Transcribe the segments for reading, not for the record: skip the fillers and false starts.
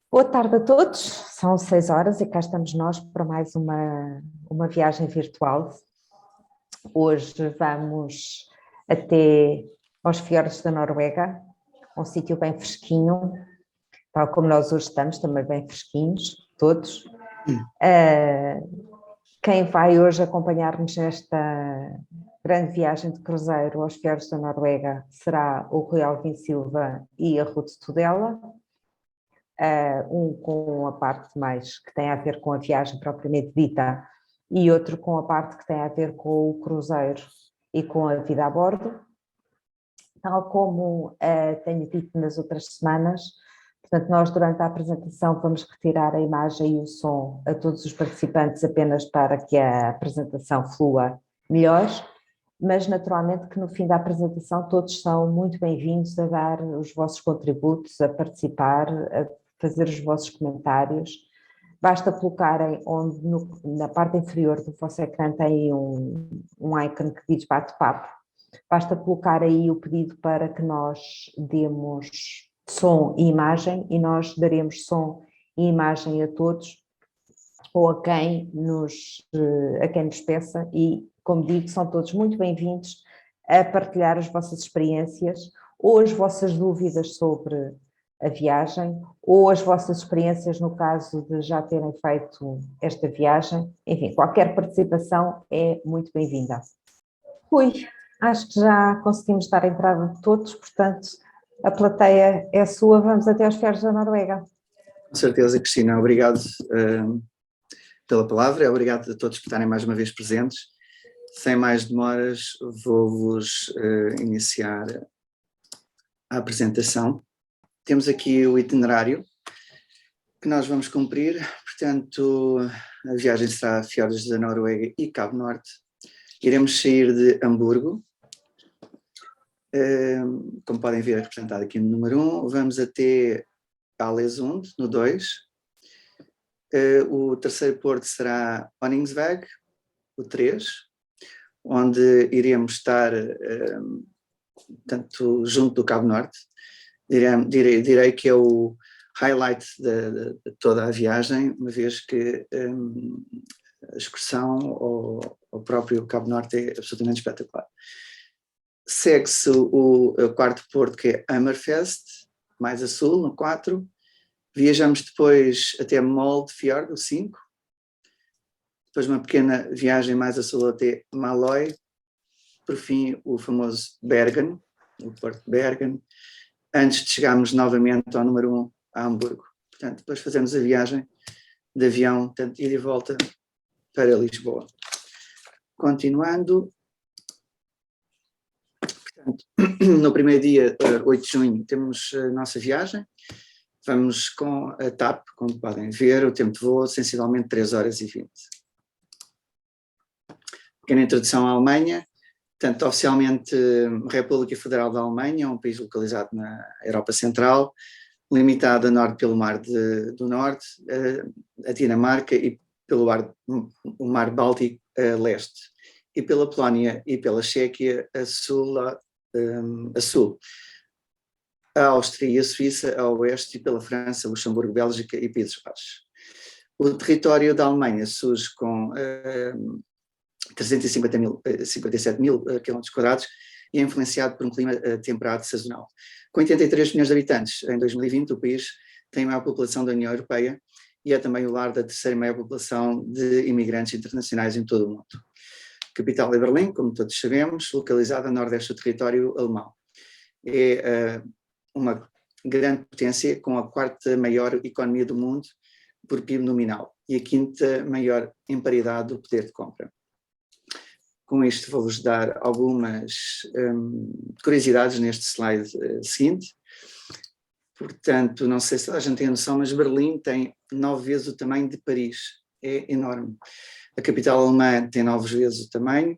Boa tarde a todos, são 6 horas e cá estamos nós para mais uma viagem virtual. Hoje vamos até aos fiordes da Noruega, um sítio bem fresquinho, tal como nós hoje estamos, também bem fresquinhos, todos. Quem vai hoje acompanhar-nos nesta grande viagem de cruzeiro aos fiordes da Noruega será o Rui Alvim Silva e a Ruth Tudela. Um com a parte mais que tem a ver com a viagem propriamente dita e outro com a parte que tem a ver com o cruzeiro e com a vida a bordo. Tal como tenho dito nas outras semanas, portanto, nós durante a apresentação vamos retirar a imagem e o som a todos os participantes apenas para que a apresentação flua melhor, mas naturalmente que no fim da apresentação todos são muito bem-vindos a dar os vossos contributos, a participar, a fazer os vossos comentários. Basta colocarem onde na parte inferior do vosso ecrã tem um ícone que diz bate-papo. Basta colocar aí o pedido para que nós demos som e imagem e nós daremos som e imagem a todos ou a quem nos peça e, como digo, são todos muito bem-vindos a partilhar as vossas experiências ou as vossas dúvidas sobre a viagem ou as vossas experiências no caso de já terem feito esta viagem. Enfim, qualquer participação é muito bem-vinda. Rui, acho que já conseguimos dar a entrada de todos, portanto, a plateia é sua, vamos até aos fiordes da Noruega. Com certeza, Cristina, obrigado pela palavra, obrigado a todos por estarem mais uma vez presentes. Sem mais demoras, vou-vos iniciar a apresentação. Temos aqui o itinerário que nós vamos cumprir, portanto, a viagem será a fiordes da Noruega e Cabo Norte. Iremos sair de Hamburgo, como podem ver representado aqui no número 1, vamos até Alesund, no 2. O terceiro porto será Oningsveg, o 3, onde iremos estar tanto junto do Cabo Norte. Direi que é o highlight de toda a viagem, uma vez que a excursão ao próprio Cabo Norte é absolutamente espetacular. Segue-se o quarto porto, que é Hammerfest, mais a sul, no 4. Viajamos depois até Moldfjord, o 5. Depois uma pequena viagem mais a sul até Maløy. Por fim, o famoso Bergen, o porto de Bergen, antes de chegarmos novamente ao número 1, a Hamburgo. Portanto, depois fazemos a viagem de avião, tanto ida e volta, para Lisboa. Continuando, portanto, no primeiro dia, 8 de junho, temos a nossa viagem. Vamos com a TAP, como podem ver, o tempo de voo, sensivelmente 3 horas e 20. Pequena introdução à Alemanha. Portanto, oficialmente, República Federal da Alemanha, um país localizado na Europa Central, limitado a norte pelo Mar do Norte, a Dinamarca, e pelo o Mar Báltico a leste, e pela Polónia e pela Chequia a sul. A Áustria e a Suíça a oeste, e pela França, Luxemburgo, Bélgica e Países Baixos. O território da Alemanha surge com 357 mil km² e é influenciado por um clima temperado sazonal. Com 83 milhões de habitantes em 2020, o país tem a maior população da União Europeia e é também o lar da terceira maior população de imigrantes internacionais em todo o mundo. A capital é Berlim, como todos sabemos, localizada a nordeste do território alemão. É uma grande potência, com a quarta maior economia do mundo por PIB nominal e a quinta maior em paridade do poder de compra. Com isto vou-vos dar algumas curiosidades neste slide seguinte. Portanto, não sei se a gente tem noção, mas Berlim tem 9 vezes o tamanho de Paris. É enorme. A capital alemã tem 9 vezes o tamanho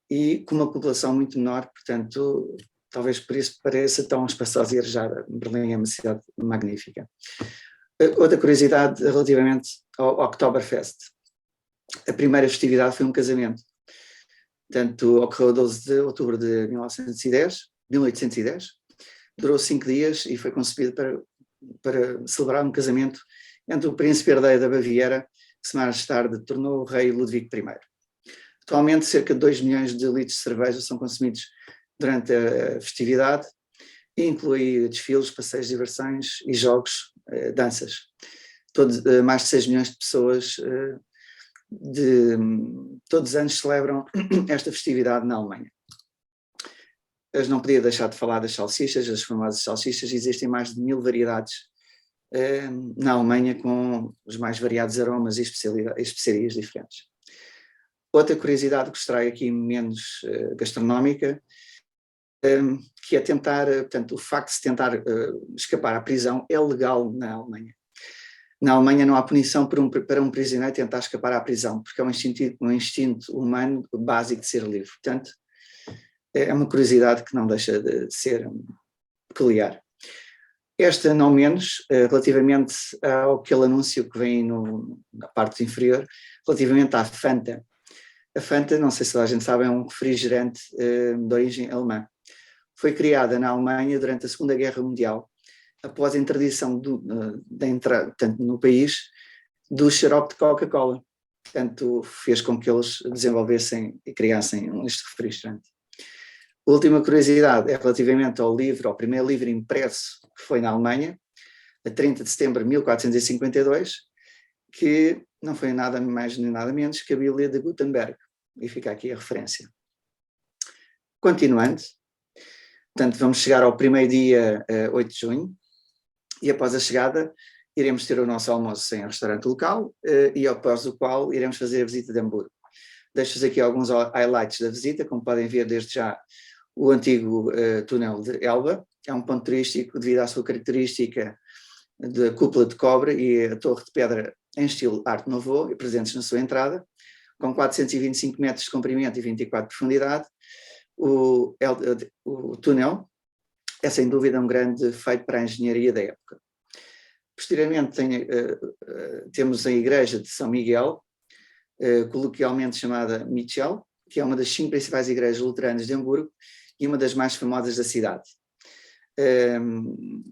e com uma população muito menor, portanto, talvez por isso pareça tão espaçosa e arejada. Berlim é uma cidade magnífica. Outra curiosidade relativamente ao Oktoberfest. A primeira festividade foi um casamento. Portanto, ocorreu a 12 de outubro de 1810, durou 5 dias e foi concebido para para celebrar um casamento entre o príncipe herdeiro da Baviera, que se mais tarde tornou o rei Ludwig I. Atualmente, cerca de 2 milhões de litros de cerveja são consumidos durante a festividade, e inclui desfiles, passeios, diversões e jogos, danças. Mais de 6 milhões de pessoas todos os anos celebram esta festividade na Alemanha. Eu não podia deixar de falar das salsichas, as famosas salsichas. Existem mais de 1000 variedades na Alemanha, com os mais variados aromas e especiarias diferentes. Outra curiosidade que vos trago aqui, menos gastronómica, que é tentar, portanto, o facto de se tentar escapar à prisão é legal na Alemanha. Na Alemanha não há punição para um prisioneiro tentar escapar à prisão, porque é um instinto humano básico de ser livre. Portanto, é uma curiosidade que não deixa de ser peculiar. Esta, não menos, relativamente àquele anúncio que vem na parte inferior, relativamente à Fanta. A Fanta, não sei se a gente sabe, é um refrigerante de origem alemã. Foi criada na Alemanha durante a Segunda Guerra Mundial, após a interdição portanto, no país, do xarope de Coca-Cola. Portanto, fez com que eles desenvolvessem e criassem este refrigerante. A última curiosidade é relativamente ao primeiro livro impresso que foi na Alemanha, a 30 de setembro de 1452, que não foi nada mais nem nada menos que a Bíblia de Gutenberg, e fica aqui a referência. Continuando, portanto, vamos chegar ao primeiro dia, 8 de junho, e após a chegada iremos ter o nosso almoço em restaurante local, e após o qual iremos fazer a visita de Hamburgo. Deixo-vos aqui alguns highlights da visita. Como podem ver, desde já, o antigo túnel de Elba é um ponto turístico devido à sua característica de cúpula de cobre e a torre de pedra em estilo Art Nouveau, e presentes na sua entrada, com 425 metros de comprimento e 24 de profundidade. O túnel é sem dúvida um grande feito para a engenharia da época. Posteriormente temos a igreja de São Miguel, coloquialmente chamada Michel, que é uma das 5 principais igrejas luteranas de Hamburgo e uma das mais famosas da cidade.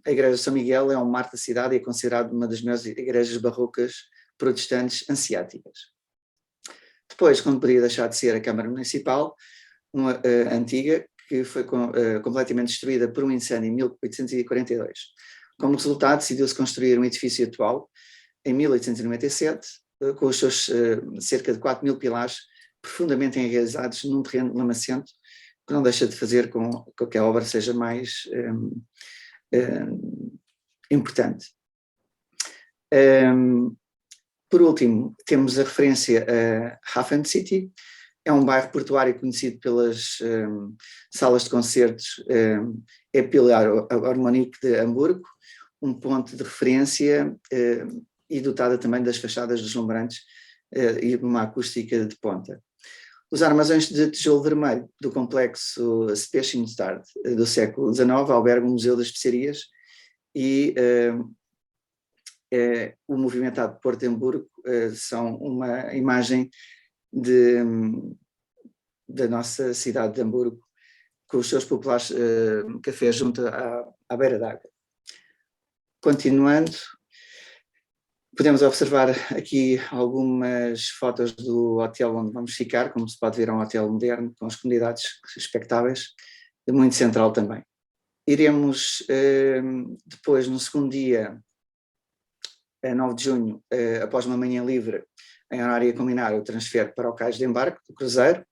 A igreja de São Miguel é um marco da cidade e é considerada uma das melhores igrejas barrocas protestantes ansiáticas. Depois, como poderia deixar de ser, a Câmara Municipal, uma antiga, que foi completamente destruída por um incêndio em 1842. Como resultado, decidiu-se construir um edifício atual, em 1897, com os seus cerca de 4.000 pilares profundamente enraizados num terreno lamacento, que não deixa de fazer com que a obra seja mais importante. Por último, temos a referência a Hafen City. É um bairro portuário conhecido pelas salas de concertos Philharmonic de Hamburgo, um ponto de referência e dotada também das fachadas deslumbrantes e uma acústica de ponta. Os armazéns de tijolo vermelho do complexo Spezienstadt do século XIX albergam o Museu das Especiarias e o movimentado Porto de Hamburgo são uma imagem da nossa cidade de Hamburgo, com os seus populares cafés junto à beira d'água. Continuando, podemos observar aqui algumas fotos do hotel onde vamos ficar. Como se pode ver, é um hotel moderno, com as comunidades expectáveis, muito central também. Iremos depois, no segundo dia, 9 de junho, após uma manhã livre, em horário a combinar, o transfer para o cais de embarque do cruzeiro.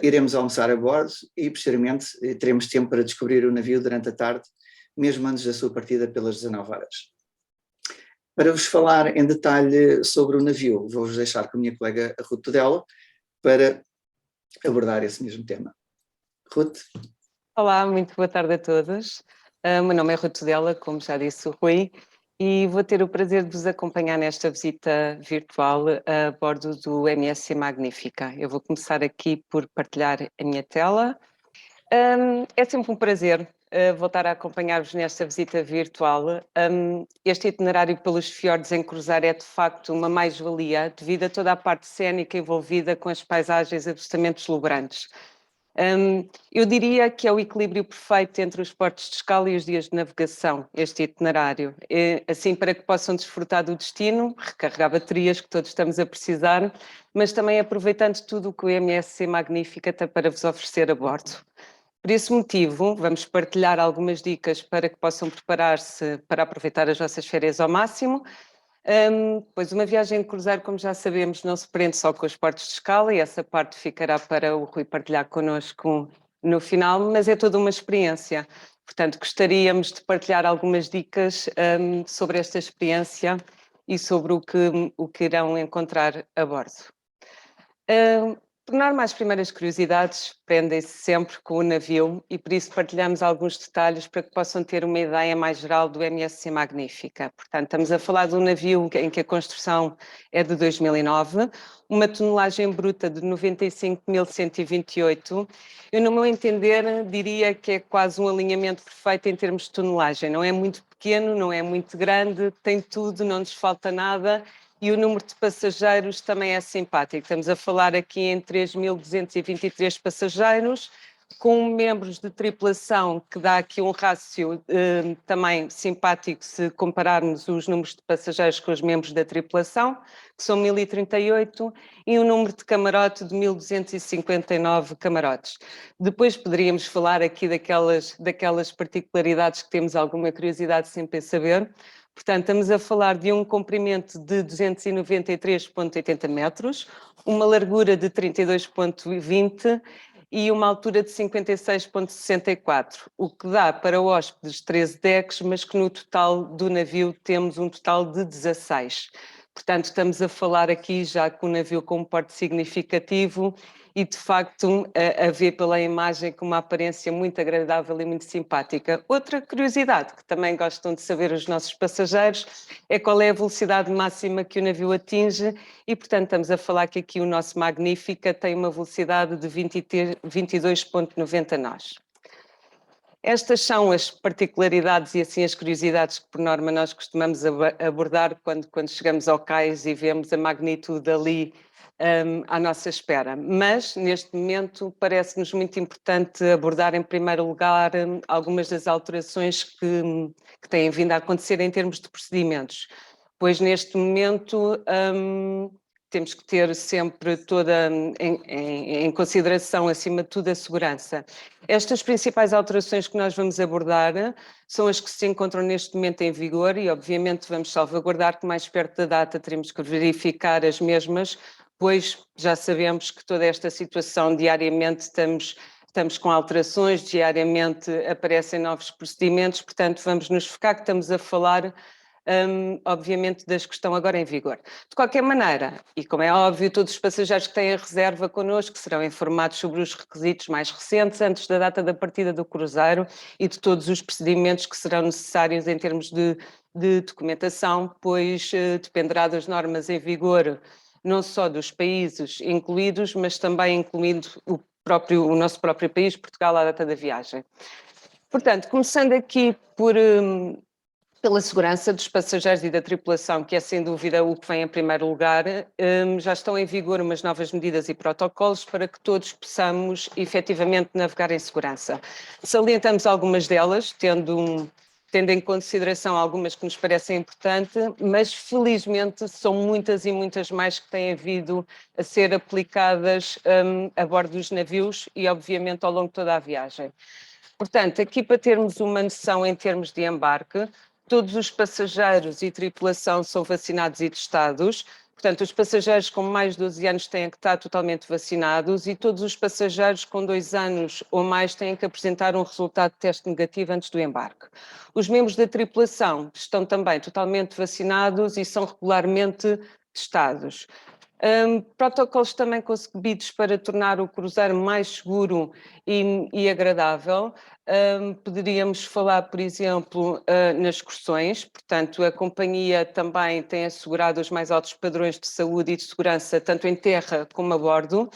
Iremos almoçar a bordo e, posteriormente, teremos tempo para descobrir o navio durante a tarde, mesmo antes da sua partida pelas 19 horas. Para vos falar em detalhe sobre o navio, vou-vos deixar com a minha colega Ruth Tudela para abordar esse mesmo tema. Ruth? Olá, muito boa tarde a todos. O meu nome é Ruth Tudela, como já disse o Rui, e vou ter o prazer de vos acompanhar nesta visita virtual a bordo do MSC Magnífica. Eu vou começar aqui por partilhar a minha tela. É sempre um prazer voltar a acompanhar-vos nesta visita virtual. Este itinerário pelos fiordes em cruzeiro é de facto uma mais-valia devido a toda a parte cénica envolvida com as paisagens absolutamente deslumbrantes. Eu diria que é o equilíbrio perfeito entre os portos de escala e os dias de navegação, este itinerário. Assim, para que possam desfrutar do destino, recarregar baterias que todos estamos a precisar, mas também aproveitando tudo o que o MSC Magnífica tem para vos oferecer a bordo. Por esse motivo, vamos partilhar algumas dicas para que possam preparar-se para aproveitar as vossas férias ao máximo. Pois uma viagem de cruzeiro, como já sabemos, não se prende só com os portos de escala, e essa parte ficará para o Rui partilhar connosco no final, mas é toda uma experiência. Portanto, gostaríamos de partilhar algumas dicas sobre esta experiência e sobre o que irão encontrar a bordo. Por norma, as primeiras curiosidades prendem-se sempre com o navio e por isso partilhamos alguns detalhes para que possam ter uma ideia mais geral do MSC Magnífica. Portanto, estamos a falar de um navio em que a construção é de 2009, uma tonelagem bruta de 95.128. Eu, no meu entender, diria que é quase um alinhamento perfeito em termos de tonelagem. Não é muito pequeno, não é muito grande, tem tudo, não nos falta nada. E o número de passageiros também é simpático. Estamos a falar aqui em 3.223 passageiros, com membros de tripulação, que dá aqui um rácio também simpático se compararmos os números de passageiros com os membros da tripulação, que são 1.038, e um número de camarote de 1.259 camarotes. Depois poderíamos falar aqui daquelas particularidades que temos alguma curiosidade sempre em saber. Portanto, estamos a falar de um comprimento de 293,80 metros, uma largura de 32,20 e uma altura de 56,64, o que dá para hóspedes 13 decks, mas que no total do navio temos um total de 16. Portanto, estamos a falar aqui já com o navio com um porte significativo e, de facto, a ver pela imagem com uma aparência muito agradável e muito simpática. Outra curiosidade que também gostam de saber os nossos passageiros é qual é a velocidade máxima que o navio atinge e, portanto, estamos a falar que aqui o nosso Magnífica tem uma velocidade de 22,90 nós. Estas são as particularidades e assim as curiosidades que por norma nós costumamos abordar quando chegamos ao cais e vemos a magnitude ali à nossa espera. Mas neste momento parece-nos muito importante abordar em primeiro lugar algumas das alterações que têm vindo a acontecer em termos de procedimentos, pois neste momento temos que ter sempre toda em consideração, acima de tudo, a segurança. Estas principais alterações que nós vamos abordar são as que se encontram neste momento em vigor e, obviamente, vamos salvaguardar que mais perto da data teremos que verificar as mesmas, pois já sabemos que toda esta situação diariamente estamos com alterações, diariamente aparecem novos procedimentos, portanto, vamos nos focar que estamos a falar obviamente das que estão agora em vigor. De qualquer maneira, e como é óbvio, todos os passageiros que têm a reserva connosco serão informados sobre os requisitos mais recentes antes da data da partida do cruzeiro e de todos os procedimentos que serão necessários em termos de documentação, pois dependerá das normas em vigor, não só dos países incluídos, mas também incluindo o nosso próprio país, Portugal, à data da viagem. Portanto, começando aqui pela segurança dos passageiros e da tripulação, que é sem dúvida o que vem em primeiro lugar, já estão em vigor umas novas medidas e protocolos para que todos possamos efetivamente navegar em segurança. Salientamos algumas delas, tendo em consideração algumas que nos parecem importantes, mas felizmente são muitas e muitas mais que têm vindo a ser aplicadas a bordo dos navios e obviamente ao longo de toda a viagem. Portanto, aqui para termos uma noção em termos de embarque, todos os passageiros e tripulação são vacinados e testados. Portanto, os passageiros com mais de 12 anos têm que estar totalmente vacinados e todos os passageiros com 2 anos ou mais têm que apresentar um resultado de teste negativo antes do embarque. Os membros da tripulação estão também totalmente vacinados e são regularmente testados. Protocolos também concebidos para tornar o cruzeiro mais seguro e agradável. Poderíamos falar, por exemplo, nas excursões, portanto, a companhia também tem assegurado os mais altos padrões de saúde e de segurança, tanto em terra como a bordo.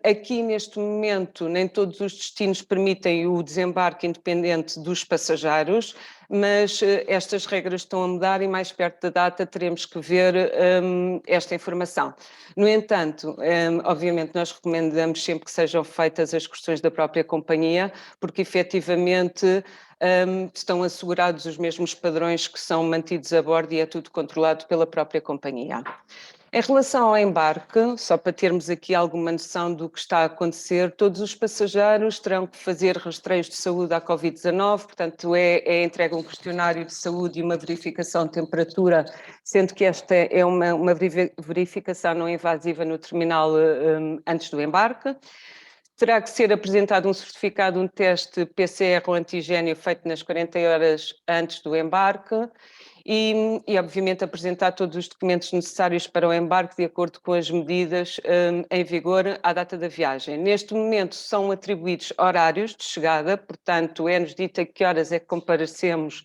Aqui, neste momento, nem todos os destinos permitem o desembarque independente dos passageiros, mas estas regras estão a mudar e mais perto da data teremos que ver esta informação. No entanto, obviamente nós recomendamos sempre que sejam feitas as excursões da própria companhia, porque efetivamente estão assegurados os mesmos padrões que são mantidos a bordo e é tudo controlado pela própria companhia. Em relação ao embarque, só para termos aqui alguma noção do que está a acontecer, todos os passageiros terão que fazer rastreios de saúde à Covid-19, portanto é entregue um questionário de saúde e uma verificação de temperatura, sendo que esta é uma verificação não invasiva no terminal antes do embarque. Terá que ser apresentado um certificado, um teste PCR ou antigênio feito nas 40 horas antes do embarque e obviamente, apresentar todos os documentos necessários para o embarque de acordo com as medidas em vigor à data da viagem. Neste momento são atribuídos horários de chegada, portanto, é-nos dito a que horas é que comparecemos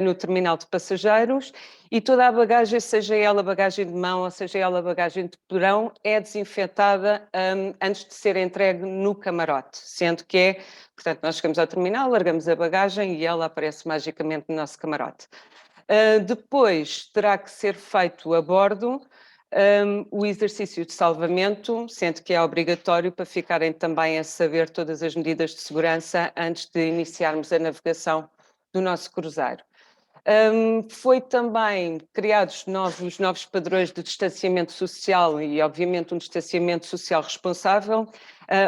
no terminal de passageiros e toda a bagagem, seja ela bagagem de mão ou seja ela bagagem de porão, é desinfetada antes de ser entregue no camarote, sendo que portanto, nós chegamos ao terminal, largamos a bagagem e ela aparece magicamente no nosso camarote. Depois terá que ser feito a bordo o exercício de salvamento, sendo que é obrigatório para ficarem também a saber todas as medidas de segurança antes de iniciarmos a navegação do nosso cruzeiro. Foi também criados novos padrões de distanciamento social e, obviamente, um distanciamento social responsável.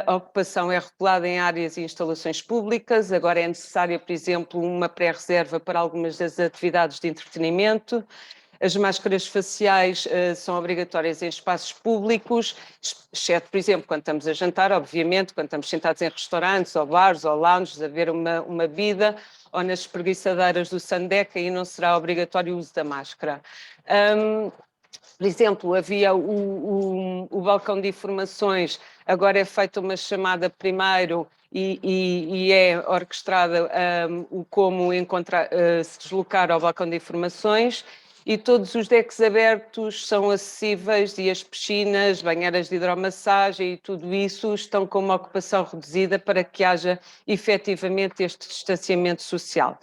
A ocupação é regulada em áreas e instalações públicas, agora é necessária, por exemplo, uma pré-reserva para algumas das atividades de entretenimento. As máscaras faciais são obrigatórias em espaços públicos, exceto, por exemplo, quando estamos a jantar, obviamente, quando estamos sentados em restaurantes, ou bares, ou lounges, a ver uma bebida, ou nas espreguiçadeiras do Sandeca, e não será obrigatório o uso da máscara. Por exemplo, havia o balcão de informações, agora é feita uma chamada primeiro e é orquestrada o como se deslocar ao balcão de informações. E todos os decks abertos são acessíveis e as piscinas, banheiras de hidromassagem e tudo isso estão com uma ocupação reduzida para que haja efetivamente este distanciamento social.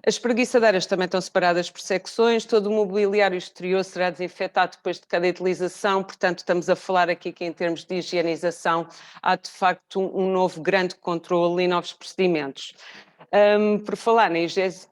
As espreguiçadeiras também estão separadas por secções, todo o mobiliário exterior será desinfetado depois de cada utilização, portanto estamos a falar aqui que em termos de higienização há de facto um novo grande controle e novos procedimentos. Por falar na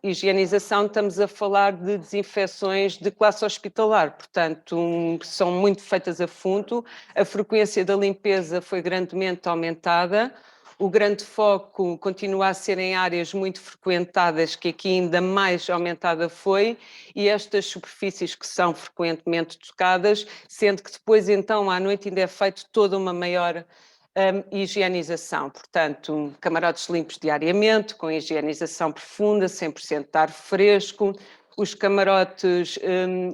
higienização, estamos a falar de desinfecções de classe hospitalar, portanto, são muito feitas a fundo, a frequência da limpeza foi grandemente aumentada, o grande foco continua a ser em áreas muito frequentadas, que aqui ainda mais aumentada foi, e estas superfícies que são frequentemente tocadas, sendo que depois, então, à noite ainda é feito toda uma maior higienização, portanto, camarotes limpos diariamente, com higienização profunda, 100% de ar fresco, os camarotes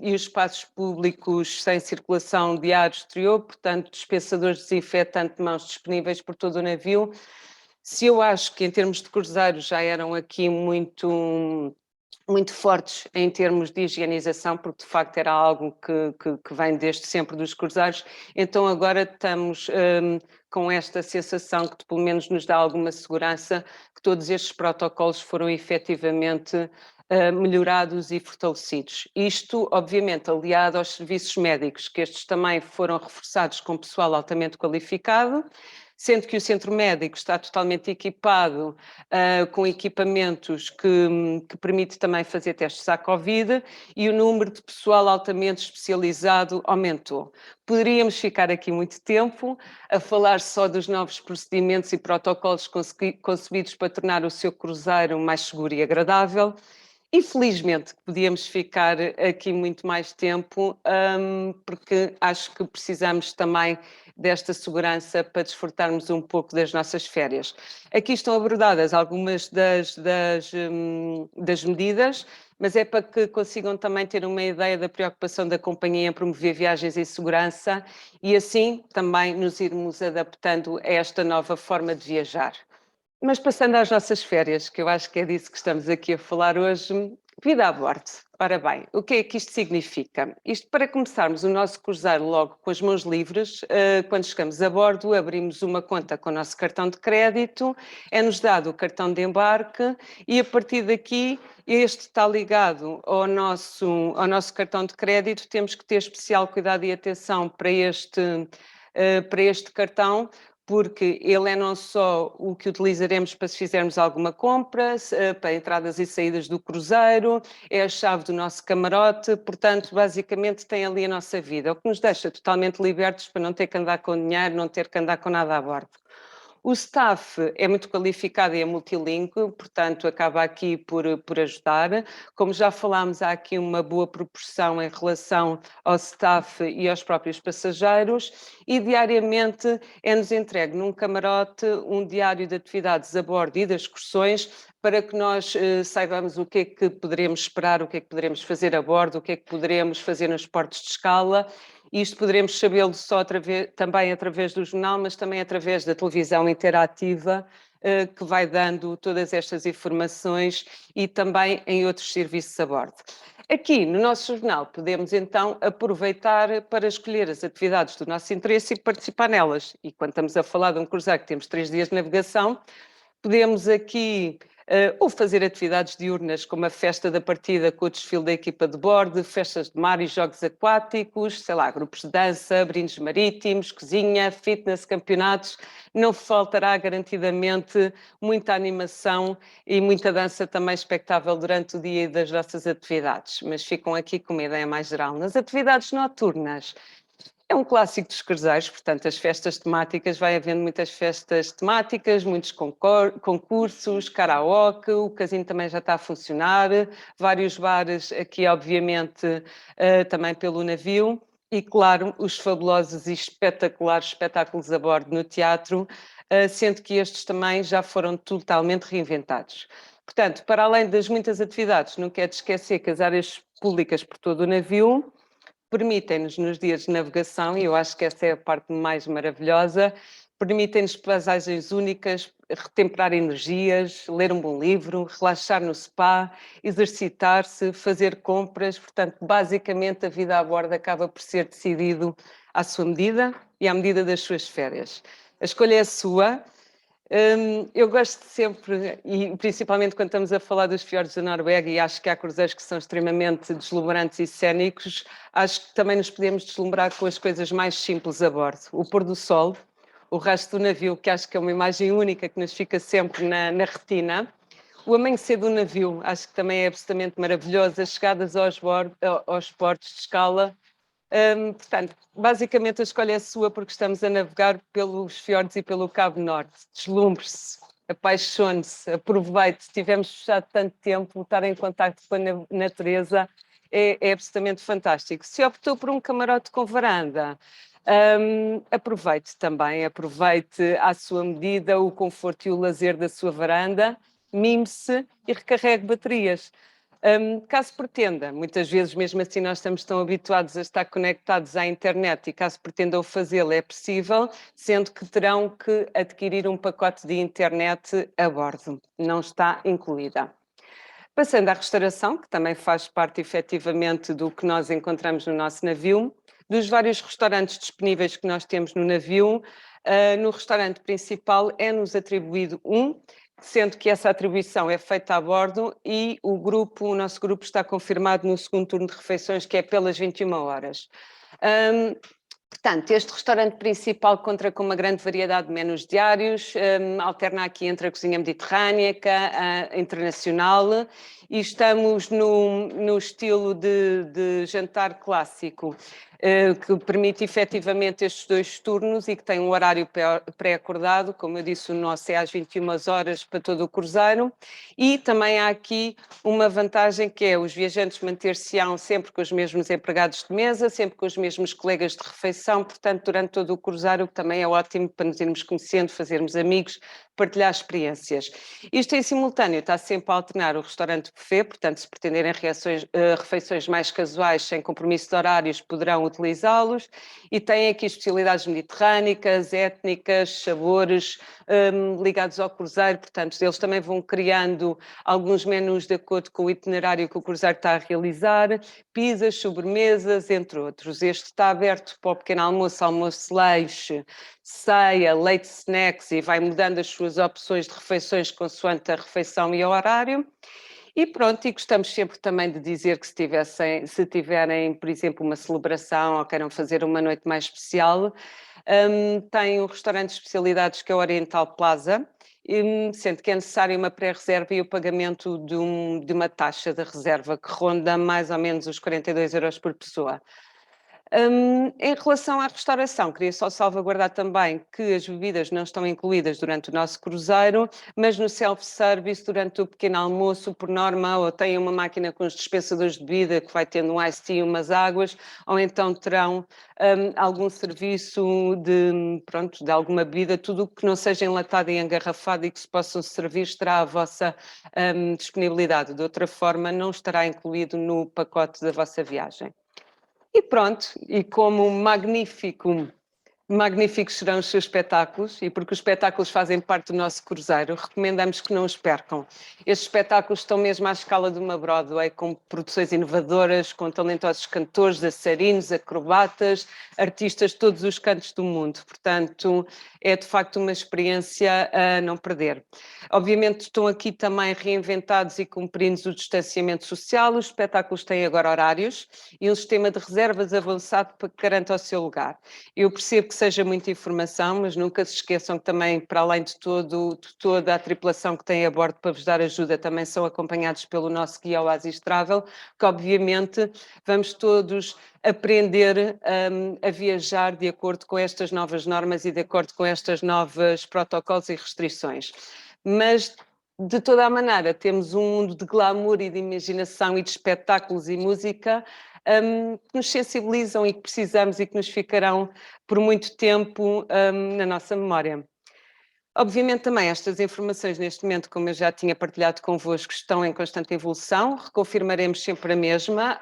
e os espaços públicos sem circulação de ar exterior, portanto, dispensadores de desinfetante de mãos disponíveis por todo o navio. Se eu acho que em termos de cruzeiros já eram aqui muito fortes em termos de higienização, porque de facto era algo que vem desde sempre dos cruzeiros, então agora estamos com esta sensação que pelo menos nos dá alguma segurança que todos estes protocolos foram efetivamente melhorados e fortalecidos. Isto, obviamente, aliado aos serviços médicos, que estes também foram reforçados com pessoal altamente qualificado, sendo que o centro médico está totalmente equipado com equipamentos que permite também fazer testes à Covid e o número de pessoal altamente especializado aumentou. Poderíamos ficar aqui muito tempo a falar só dos novos procedimentos e protocolos concebidos para tornar o seu cruzeiro mais seguro e agradável. Infelizmente, podíamos ficar aqui muito mais tempo, porque acho que precisamos também desta segurança para desfrutarmos um pouco das nossas férias. Aqui estão abordadas algumas das medidas, mas é para que consigam também ter uma ideia da preocupação da companhia em promover viagens em segurança e assim também nos irmos adaptando a esta nova forma de viajar. Mas passando às nossas férias, que eu acho que é disso que estamos aqui a falar hoje, vida a bordo. Ora bem, o que é que isto significa? Isto, para começarmos o nosso cruzeiro logo com as mãos livres, quando chegamos a bordo, abrimos uma conta com o nosso cartão de crédito, é-nos dado o cartão de embarque e a partir daqui este está ligado ao nosso cartão de crédito, temos que ter especial cuidado e atenção para este cartão, porque ele é não só o que utilizaremos para se fizermos alguma compra, para entradas e saídas do cruzeiro, é a chave do nosso camarote, portanto, basicamente tem ali a nossa vida, o que nos deixa totalmente libertos para não ter que andar com dinheiro, não ter que andar com nada a bordo. O staff é muito qualificado e é multilingue, portanto, acaba aqui por ajudar. Como já falámos, há aqui uma boa proporção em relação ao staff e aos próprios passageiros e diariamente é-nos entregue num camarote um diário de atividades a bordo e das excursões para que nós saibamos o que é que poderemos esperar, o que é que poderemos fazer a bordo, o que é que poderemos fazer nos portos de escala. Isto poderemos sabê-lo só também através do jornal, mas também através da televisão interativa, que vai dando todas estas informações e também em outros serviços a bordo. Aqui no nosso jornal podemos então aproveitar para escolher as atividades do nosso interesse e participar nelas. E quando estamos a falar de um cruzeiro que temos 3 dias de navegação, podemos aqui ou fazer atividades diurnas como a festa da partida com o desfile da equipa de bordo, festas de mar e jogos aquáticos, sei lá, grupos de dança, brindes marítimos, cozinha, fitness, campeonatos. Não faltará garantidamente muita animação e muita dança também expectável durante o dia das nossas atividades, mas ficam aqui com uma ideia mais geral. Nas atividades noturnas, é um clássico dos cruzeiros, portanto, as festas temáticas, vai havendo muitas festas temáticas, muitos concursos, karaoke, o casino também já está a funcionar, vários bares aqui, obviamente, também pelo navio, e, claro, os fabulosos e espetaculares espetáculos a bordo no teatro, sendo que estes também já foram totalmente reinventados. Portanto, para além das muitas atividades, não quero esquecer que as áreas públicas por todo o navio permitem-nos, nos dias de navegação, e eu acho que essa é a parte mais maravilhosa, permitem-nos paisagens únicas, retemperar energias, ler um bom livro, relaxar no spa, exercitar-se, fazer compras. Portanto, basicamente a vida a bordo acaba por ser decidido à sua medida e à medida das suas férias. A escolha é sua. Eu gosto sempre, e principalmente quando estamos a falar dos fiordes da Noruega, e acho que há cruzeiros que são extremamente deslumbrantes e cénicos, acho que também nos podemos deslumbrar com as coisas mais simples a bordo. O pôr do sol, o rastro do navio, que acho que é uma imagem única que nos fica sempre na retina. O amanhecer do navio, acho que também é absolutamente maravilhoso. As chegadas aos portos de escala. Portanto, basicamente a escolha é sua porque estamos a navegar pelos fiordes e pelo Cabo Norte. Deslumbre-se, apaixone-se, aproveite. Se tivermos fechado tanto tempo, estar em contato com a natureza é absolutamente fantástico. Se optou por um camarote com varanda, aproveite também, aproveite à sua medida o conforto e o lazer da sua varanda, mime-se e recarregue baterias. Caso pretenda, muitas vezes mesmo assim nós estamos tão habituados a estar conectados à internet e caso pretendam fazê-lo é possível, sendo que terão que adquirir um pacote de internet a bordo, não está incluída. Passando à restauração, que também faz parte efetivamente do que nós encontramos no nosso navio, dos vários restaurantes disponíveis que nós temos no navio, no restaurante principal é-nos atribuído sendo que essa atribuição é feita a bordo e o nosso grupo está confirmado no segundo turno de refeições, que é pelas 21 horas. Portanto, este restaurante principal conta com uma grande variedade de menus diários, alterna aqui entre a cozinha mediterrânica, a internacional, e estamos no estilo de jantar clássico, que permite efetivamente estes 2 turnos e que tem um horário pré-acordado, como eu disse, o nosso é às 21 horas para todo o cruzeiro, e também há aqui uma vantagem que é os viajantes manter-se-ão sempre com os mesmos empregados de mesa, sempre com os mesmos colegas de refeição, portanto, durante todo o cruzeiro, o que também é ótimo para nos irmos conhecendo, fazermos amigos, partilhar experiências. Isto em simultâneo está sempre a alternar o restaurante buffet, portanto, se pretenderem refeições mais casuais, sem compromisso de horários, poderão utilizá-los, e tem aqui especialidades mediterrânicas, étnicas, sabores ligados ao cruzeiro, portanto, eles também vão criando alguns menus de acordo com o itinerário que o cruzeiro está a realizar, pizzas, sobremesas, entre outros. Este está aberto para o pequeno almoço, almoço lanche, ceia, leite snacks e vai mudando as suas opções de refeições consoante a refeição e o horário. E pronto, e gostamos sempre também de dizer que se tiverem, por exemplo, uma celebração ou queiram fazer uma noite mais especial, tem um restaurante de especialidades que é o Oriental Plaza, sendo que é necessário uma pré-reserva e o pagamento de uma taxa de reserva que ronda mais ou menos os 42 € por pessoa. Em relação à restauração, queria só salvaguardar também que as bebidas não estão incluídas durante o nosso cruzeiro, mas no self-service, durante o pequeno almoço, por norma, ou têm uma máquina com os dispensadores de bebida que vai tendo um iced tea e umas águas, ou então terão algum serviço de alguma bebida, tudo o que não seja enlatado e engarrafado e que se possam servir estará à vossa disponibilidade. De outra forma, não estará incluído no pacote da vossa viagem. E pronto, e como magníficos serão os seus espetáculos, e porque os espetáculos fazem parte do nosso cruzeiro, recomendamos que não os percam. Estes espetáculos estão mesmo à escala de uma Broadway, com produções inovadoras, com talentosos cantores, dançarinos, acrobatas, artistas de todos os cantos do mundo. Portanto, é de facto uma experiência a não perder. Obviamente estão aqui também reinventados e cumprindo o distanciamento social. Os espetáculos têm agora horários e um sistema de reservas avançado para que garanta o seu lugar. Eu percebo que seja muita informação, mas nunca se esqueçam que também, para além de toda a tripulação que tem a bordo para vos dar ajuda, também são acompanhados pelo nosso guia Oasis Travel, que obviamente vamos todos aprender a viajar de acordo com estas novas normas e de acordo com estes novos protocolos e restrições. Mas, de toda a maneira, temos um mundo de glamour e de imaginação e de espetáculos e música que nos sensibilizam e que precisamos e que nos ficarão por muito tempo na nossa memória. Obviamente também estas informações neste momento, como eu já tinha partilhado convosco, estão em constante evolução, reconfirmaremos sempre a mesma.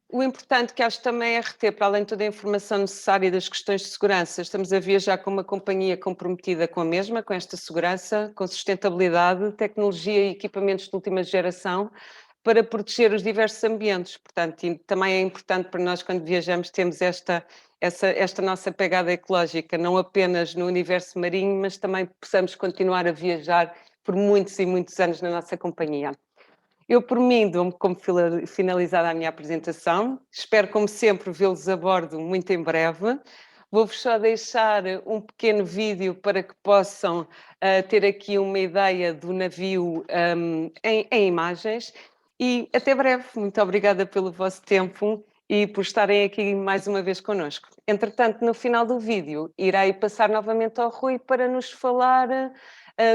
O importante que acho também é reter, para além de toda a informação necessária das questões de segurança, estamos a viajar com uma companhia comprometida com a mesma, com esta segurança, com sustentabilidade, tecnologia e equipamentos de última geração, para proteger os diversos ambientes. Portanto, e também é importante para nós, quando viajamos, termos esta nossa pegada ecológica, não apenas no universo marinho, mas também possamos continuar a viajar por muitos e muitos anos na nossa companhia. Eu, por mim, dou-me como finalizada a minha apresentação. Espero, como sempre, vê-los a bordo muito em breve. Vou-vos só deixar um pequeno vídeo para que possam ter aqui uma ideia do navio em imagens. E até breve. Muito obrigada pelo vosso tempo e por estarem aqui mais uma vez connosco. Entretanto, no final do vídeo, irei passar novamente ao Rui para nos falar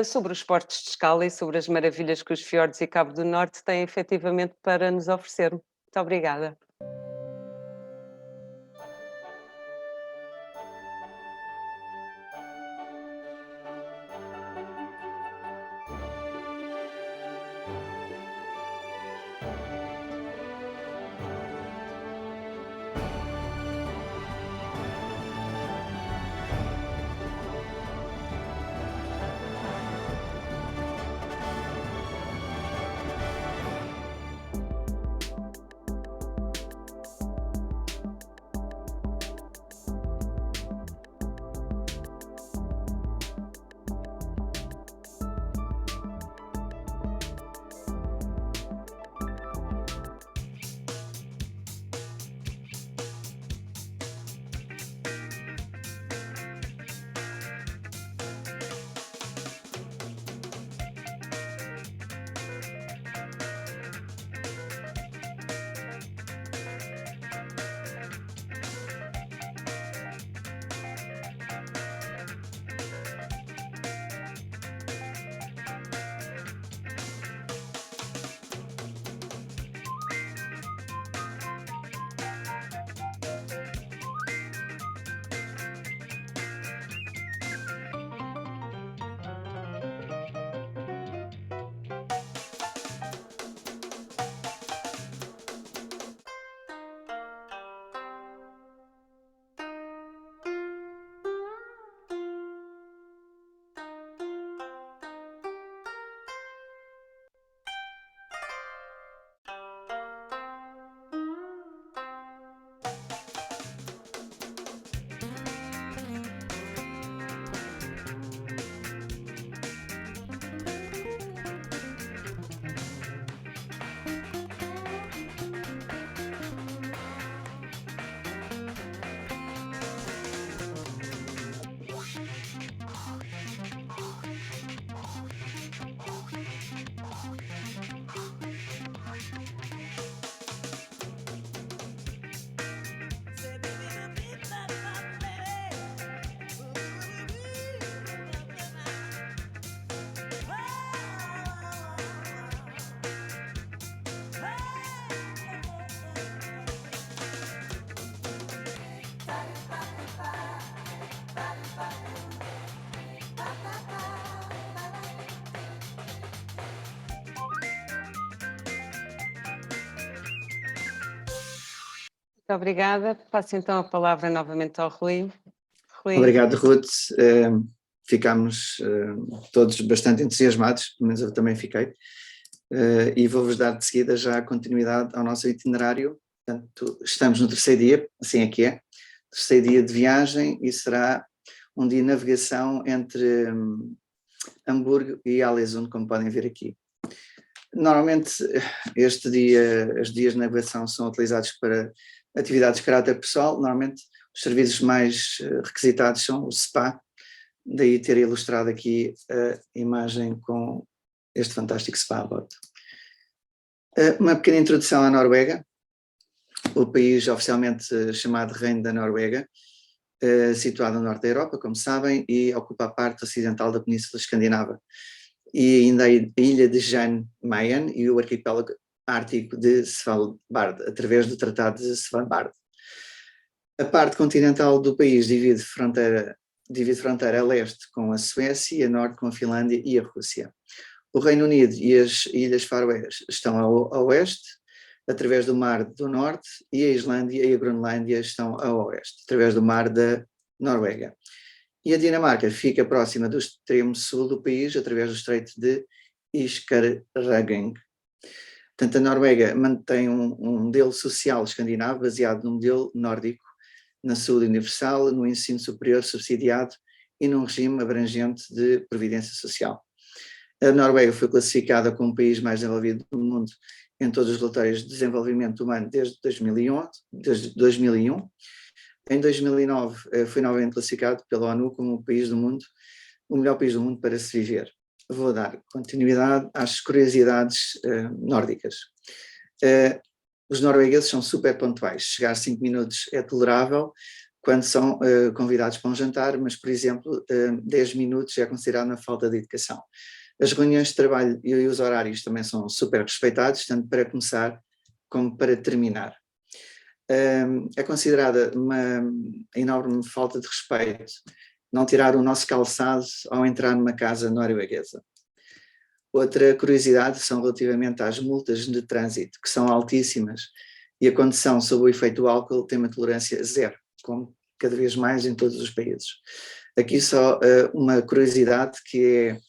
sobre os portos de escala e sobre as maravilhas que os fiordes e Cabo do Norte têm efetivamente para nos oferecer. Muito obrigada. obrigada. Passo então a palavra novamente ao Rui. Rui. Obrigado, Ruth. Ficámos todos bastante entusiasmados, pelo menos eu também fiquei, e vou-vos dar de seguida já a continuidade ao nosso itinerário. Portanto, estamos no terceiro dia, assim é que é, terceiro dia de viagem, e será um dia de navegação entre Hamburgo e Ålesund, como podem ver aqui. Normalmente, os dias de navegação são utilizados para atividades de caráter pessoal. Normalmente, os serviços mais requisitados são o spa, daí ter ilustrado aqui a imagem com este fantástico spa a bordo. Uma pequena introdução à Noruega, o país oficialmente chamado Reino da Noruega, situado no norte da Europa, como sabem, e ocupa a parte ocidental da Península Escandinava, e ainda a ilha de Jan Mayen e o arquipélago ártico de Svalbard, através do Tratado de Svalbard. A parte continental do país divide fronteira a leste com a Suécia, a norte com a Finlândia e a Rússia. O Reino Unido e as Ilhas Faroés estão a oeste, através do Mar do Norte, e a Islândia e a Groenlândia estão a oeste, através do Mar da Noruega. E a Dinamarca fica próxima do extremo sul do país, através do Estreito de Skarragang. Portanto, a Noruega mantém um modelo social escandinavo baseado no modelo nórdico, na saúde universal, no ensino superior subsidiado e num regime abrangente de previdência social. A Noruega foi classificada como o país mais desenvolvido do mundo em todos os relatórios de desenvolvimento humano desde 2001. Em 2009 foi novamente classificado pela ONU como o melhor país do mundo para se viver. Vou dar continuidade às curiosidades nórdicas. Os noruegueses são super pontuais. Chegar 5 minutos é tolerável quando são convidados para um jantar, mas, por exemplo, 10 minutos é considerado uma falta de educação. As reuniões de trabalho e os horários também são super respeitados, tanto para começar como para terminar. É considerada uma enorme falta de respeito não tirar o nosso calçado ao entrar numa casa norueguesa. Outra curiosidade são relativamente às multas de trânsito, que são altíssimas, e a condução sob o efeito do álcool tem uma tolerância zero, como cada vez mais em todos os países. Aqui só uma curiosidade, que é: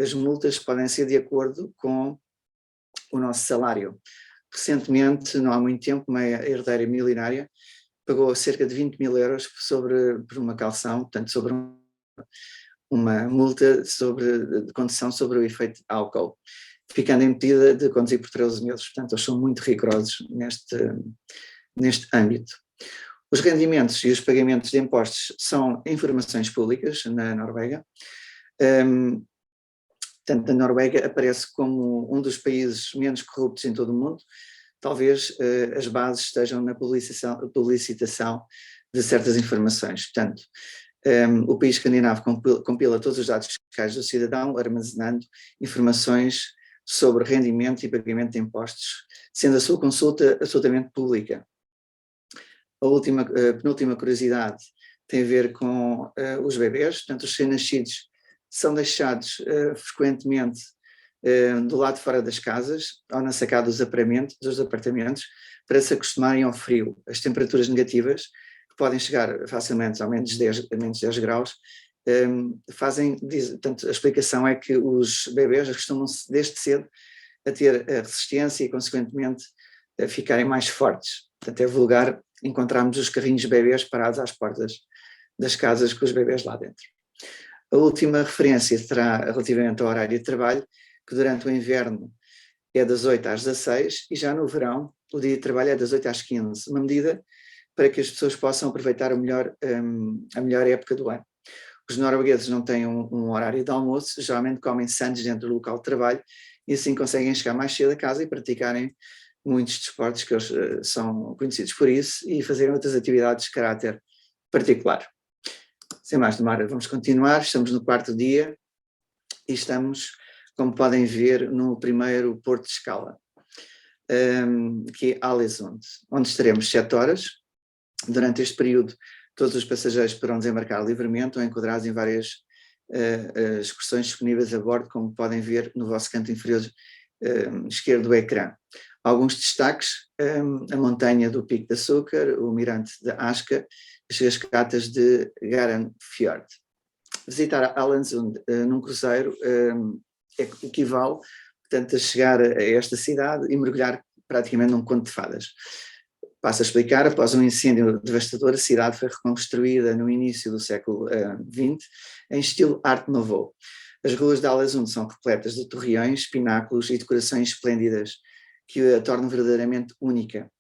as multas podem ser de acordo com o nosso salário. Recentemente, não há muito tempo, uma herdeira milionária pagou cerca de 20 mil euros por uma calção, portanto, sobre uma multa de condução sobre o efeito de álcool, ficando impedida de conduzir por 13 meses. Portanto, eles são muito rigorosos neste âmbito. Os rendimentos e os pagamentos de impostos são informações públicas na Noruega. Portanto, a Noruega aparece como um dos países menos corruptos em todo o mundo. Talvez as bases estejam na publicitação de certas informações. Portanto, o país escandinavo compila todos os dados fiscais do cidadão, armazenando informações sobre rendimento e pagamento de impostos, sendo a sua consulta absolutamente pública. A penúltima curiosidade tem a ver com os bebés. Portanto, os recém-nascidos são deixados frequentemente do lado de fora das casas ou na sacada dos apartamentos para se acostumarem ao frio. As temperaturas negativas, que podem chegar facilmente a menos 10 graus, portanto, a explicação é que os bebés acostumam-se desde cedo a ter a resistência e, consequentemente, a ficarem mais fortes. Portanto, é vulgar encontrarmos os carrinhos de bebés parados às portas das casas com os bebés lá dentro. A última referência será relativamente ao horário de trabalho, que durante o inverno é das 8 às 16 e já no verão o dia de trabalho é das 8 às 15, uma medida para que as pessoas possam aproveitar a melhor época do ano. Os noruegueses não têm um horário de almoço, geralmente comem sandes dentro do local de trabalho e assim conseguem chegar mais cedo a casa e praticarem muitos desportos que eles são conhecidos por isso e fazerem outras atividades de caráter particular. Sem mais demora, vamos continuar. Estamos no 4º dia e estamos, como podem ver, no primeiro porto de escala, que é Ålesund, onde estaremos 7 horas. Durante este período, todos os passageiros poderão desembarcar livremente ou enquadrados em várias excursões disponíveis a bordo, como podem ver no vosso canto inferior esquerdo do ecrã. Alguns destaques, a montanha do Pico de Açúcar, o mirante de Aska, as cascatas de Garanfjord. Visitar Ålesund num cruzeiro equivale, portanto, a chegar a esta cidade e mergulhar praticamente num conto de fadas. Passo a explicar, após um incêndio devastador, a cidade foi reconstruída no início do século XX em estilo Art Nouveau. As ruas de Ålesund são repletas de torreões, pináculos e decorações esplêndidas que a tornam verdadeiramente única.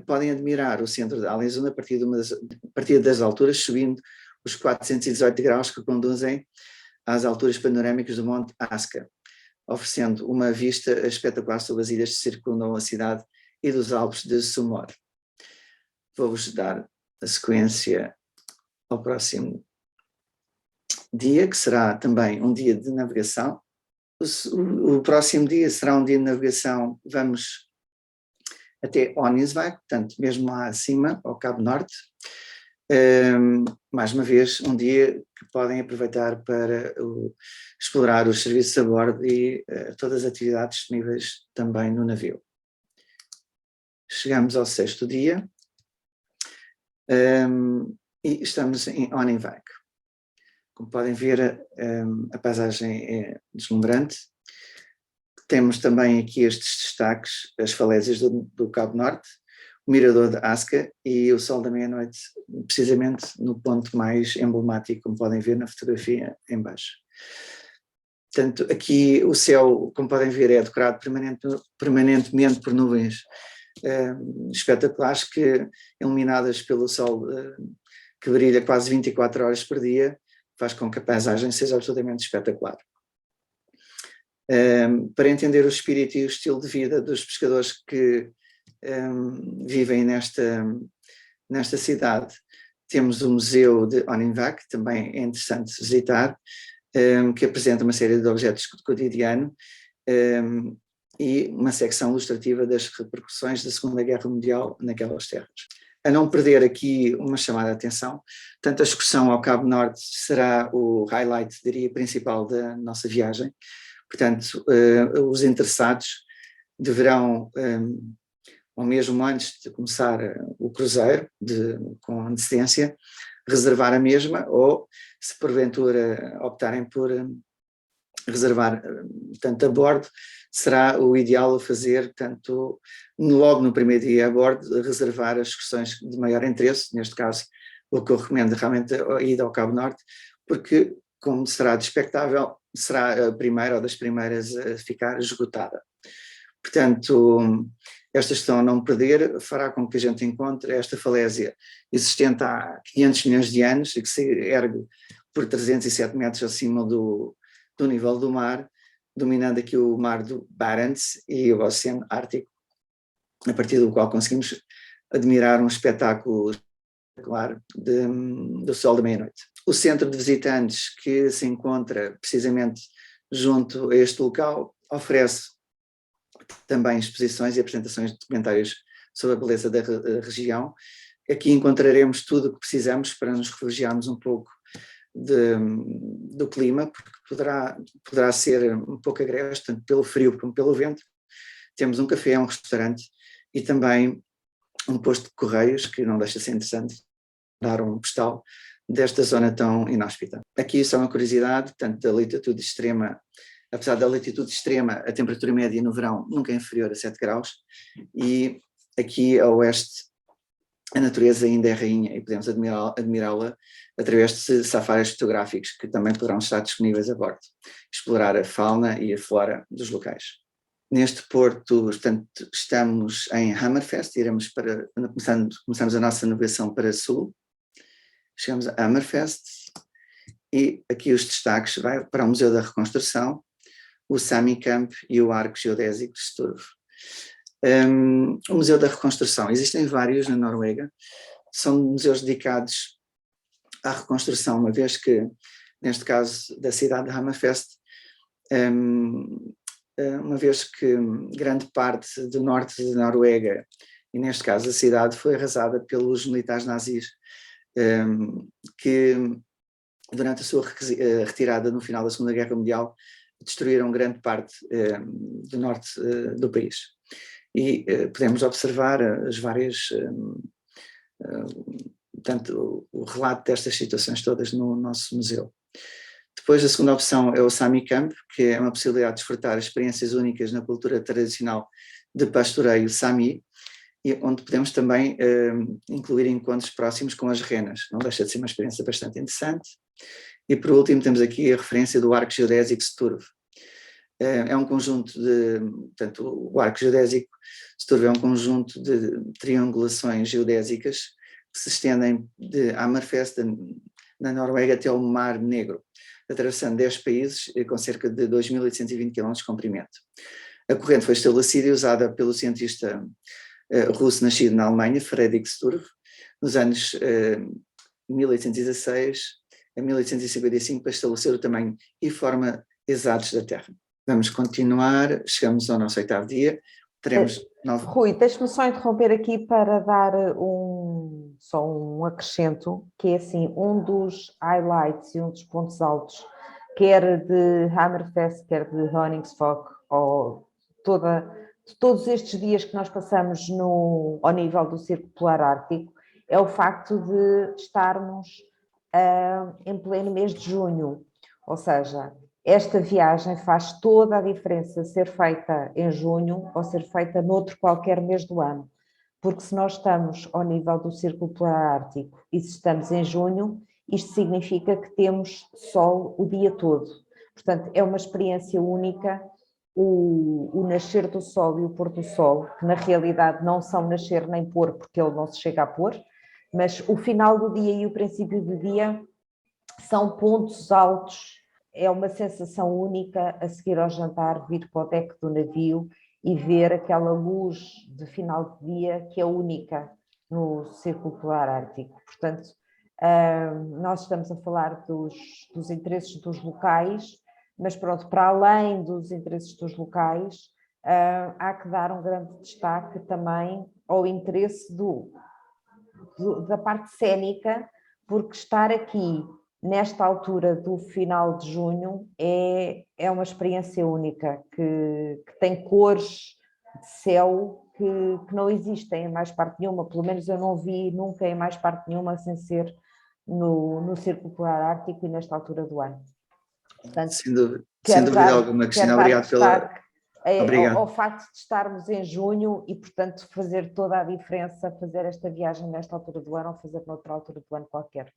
Podem admirar o centro de Ålesund a partir das alturas, subindo os 418 graus que conduzem às alturas panorâmicas do Monte Aska, oferecendo uma vista espetacular sobre as ilhas que circundam a cidade e dos Alpes de Sumor. Vou-vos dar a sequência ao próximo dia, que será também um dia de navegação. O próximo dia será um dia de navegação, vamos até Onisvik, portanto, mesmo lá acima, ao Cabo Norte. Mais uma vez, um dia que podem aproveitar para explorar os serviços a bordo e todas as atividades disponíveis também no navio. Chegamos ao 6º dia e estamos em Onisvik. Como podem ver, a paisagem é deslumbrante. Temos também aqui estes destaques, as falésias do Cabo Norte, o mirador de Aska e o sol da meia-noite, precisamente no ponto mais emblemático, como podem ver na fotografia em baixo. Portanto, aqui o céu, como podem ver, é decorado permanentemente por nuvens espetaculares, que, iluminadas pelo sol que brilha quase 24 horas por dia, faz com que a paisagem seja absolutamente espetacular. Para entender o espírito e o estilo de vida dos pescadores que vivem nesta cidade, temos o Museu de Onisvik, que também é interessante visitar, que apresenta uma série de objetos de cotidiano e uma secção ilustrativa das repercussões da Segunda Guerra Mundial naquelas terras. A não perder aqui uma chamada de atenção, tanto a excursão ao Cabo Norte será o highlight, diria, principal da nossa viagem. Portanto, os interessados deverão, ou mesmo antes de começar o cruzeiro, com antecedência, reservar a mesma, ou, se porventura optarem por reservar tanto a bordo, será o ideal fazer, tanto logo no primeiro dia a bordo, reservar as excursões de maior interesse. Neste caso, o que eu recomendo realmente a ida ao Cabo Norte, porque, como será de expectável, será a primeira ou das primeiras a ficar esgotada. Portanto, esta questão a não perder fará com que a gente encontre esta falésia existente há 500 milhões de anos e que se ergue por 307 metros acima do nível do mar, dominando aqui o mar do Barents e o Oceano Ártico, a partir do qual conseguimos admirar um espetáculo espetacular do sol da meia-noite. O centro de visitantes, que se encontra precisamente junto a este local, oferece também exposições e apresentações de documentários sobre a beleza da região. Aqui encontraremos tudo o que precisamos para nos refugiarmos um pouco do clima, porque poderá ser um pouco agreste, tanto pelo frio como pelo vento. Temos um café, um restaurante e também um posto de correios, que não deixa de ser interessante, dar um postal desta zona tão inóspita. Aqui só uma curiosidade, tanto da latitude extrema, apesar da latitude extrema, a temperatura média no verão nunca é inferior a 7 graus, e aqui a oeste a natureza ainda é rainha e podemos admirá-la através de safaris fotográficos que também poderão estar disponíveis a bordo, explorar a fauna e a flora dos locais. Neste porto, portanto, estamos em Hammerfest, começamos a nossa navegação para sul, chegamos a Hammerfest e aqui os destaques vai para o Museu da Reconstrução, o Sami Camp e o Arco Geodésico de Sturv. O Museu da Reconstrução, existem vários na Noruega, são museus dedicados à reconstrução, uma vez que, neste caso da cidade de Hammerfest, uma vez que grande parte do norte da Noruega, e neste caso a cidade, foi arrasada pelos militares nazis, que durante a sua retirada no final da Segunda Guerra Mundial destruíram grande parte do norte do país. e podemos observar as várias, portanto, o relato destas situações todas no nosso museu. Depois, a segunda opção é o Sami Camp, que é uma possibilidade de desfrutar experiências únicas na cultura tradicional de pastoreio Sami, e onde podemos também incluir encontros próximos com as renas. Não deixa de ser uma experiência bastante interessante. E por último temos aqui a referência do arco geodésico Sturv. É um conjunto de, portanto, o arco geodésico Sturv é um conjunto de triangulações geodésicas que se estendem de Hammerfest, na Noruega, até ao Mar Negro, atravessando 10 países com cerca de 2.820 km de comprimento. A corrente foi estabelecida e usada pelo cientista russo nascido na Alemanha, Fredrik Sturv, nos anos 1816 a 1855, para estabelecer o tamanho e forma exatos da Terra. Vamos continuar, chegamos ao nosso 8º dia, teremos 9... Rui, deixe-me só interromper aqui para dar só um acrescento, que é assim, um dos highlights e um dos pontos altos, quer de Hammerfest, quer de Honningsvåg, ou todos estes dias que nós passamos ao nível do Círculo Polar Ártico, é o facto de estarmos em pleno mês de junho, ou seja, esta viagem faz toda a diferença ser feita em junho ou ser feita noutro qualquer mês do ano, porque se nós estamos ao nível do Círculo Polar Ártico e se estamos em junho, isto significa que temos sol o dia todo. Portanto, é uma experiência única, o nascer do sol e o pôr do sol, que na realidade não são nascer nem pôr, porque ele não se chega a pôr, mas o final do dia e o princípio do dia são pontos altos. É uma sensação única a seguir ao jantar, vir para o deck do navio e ver aquela luz de final de dia que é única no Círculo Polar Ártico. Portanto, nós estamos a falar dos interesses dos locais, mas pronto, para além dos interesses dos locais, há que dar um grande destaque também ao interesse da parte cénica, porque estar aqui nesta altura do final de junho é uma experiência única, que tem cores de céu que não existem em mais parte nenhuma, pelo menos eu não vi nunca em mais parte nenhuma, sem ser no Círculo Polar Ártico e nesta altura do ano. Portanto, sem dúvida alguma, Cristina, obrigado pela... Obrigado. Ao facto de estarmos em junho e, portanto, fazer toda a diferença, fazer esta viagem nesta altura do ano ou fazer noutra altura do ano qualquer.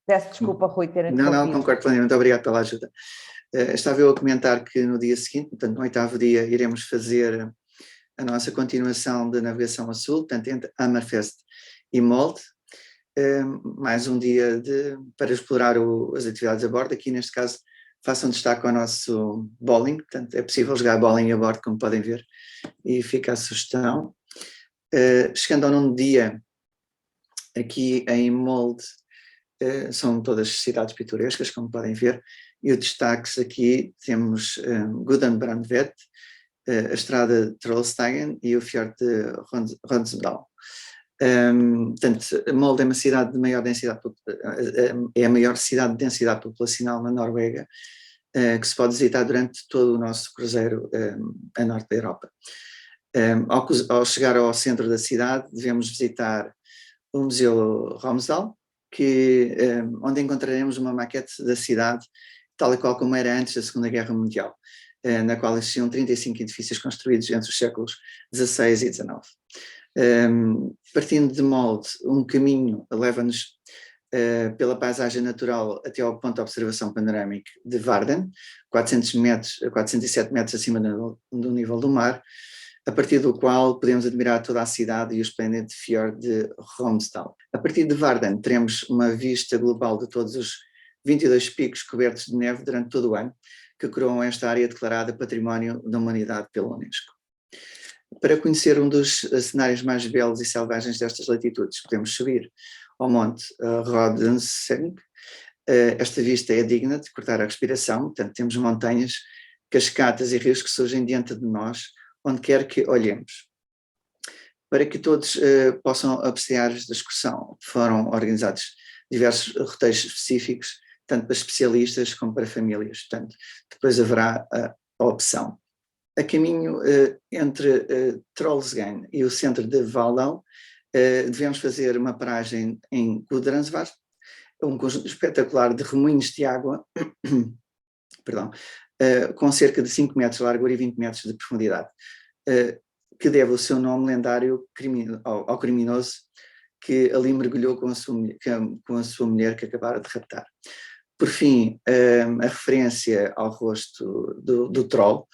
Peço desculpa, Rui, ter interrompido. Não, concordo plenamente, obrigado pela ajuda. Estava eu a comentar que no dia seguinte, portanto no 8º dia, iremos fazer a nossa continuação de navegação a sul, portanto entre Hammerfest e Molde, mais um dia para explorar as atividades a bordo. Aqui neste caso façam destaque ao nosso bowling, portanto é possível jogar bowling a bordo, como podem ver, e fica a sugestão. Chegando ao 9º dia, aqui em Molde, são todas cidades pitorescas, como podem ver, e o destaque aqui temos Gudbrandvet, a estrada de Trollsteigen e o Fjord de Ronsdal. Portanto, Molde é uma cidade de maior densidade, é a maior cidade de densidade populacional na Noruega, que se pode visitar durante todo o nosso cruzeiro a norte da Europa. Ao chegar ao centro da cidade, devemos visitar o Museu Romsdal, onde encontraremos uma maquete da cidade, tal e qual como era antes da Segunda Guerra Mundial, na qual existiam 35 edifícios construídos entre os séculos XVI e XIX. Partindo de Molde, um caminho leva-nos pela paisagem natural até ao ponto de observação panorâmico de Varden, 407 metros acima do nível do mar, a partir do qual podemos admirar toda a cidade e o esplendente Fjord de Romsdal. A partir de Varden teremos uma vista global de todos os 22 picos cobertos de neve durante todo o ano, que coroam esta área declarada Património da Humanidade pela Unesco. Para conhecer um dos cenários mais belos e selvagens destas latitudes, podemos subir ao monte Rodenseng. Esta vista é digna de cortar a respiração, portanto temos montanhas, cascatas e rios que surgem diante de nós, onde quer que olhemos. Para que todos possam apreciar esta excursão, foram organizados diversos roteiros específicos, tanto para especialistas como para famílias, portanto depois haverá a opção. A caminho entre Trollsøy e o centro de Valldal, devemos fazer uma paragem em Gudbrandsdal, um conjunto espetacular de remoinhos de água, perdão, com cerca de 5 metros de largura e 20 metros de profundidade, que deve o seu nome lendário ao criminoso que ali mergulhou com a sua mulher que acabara de raptar. Por fim, a referência ao rosto do troll,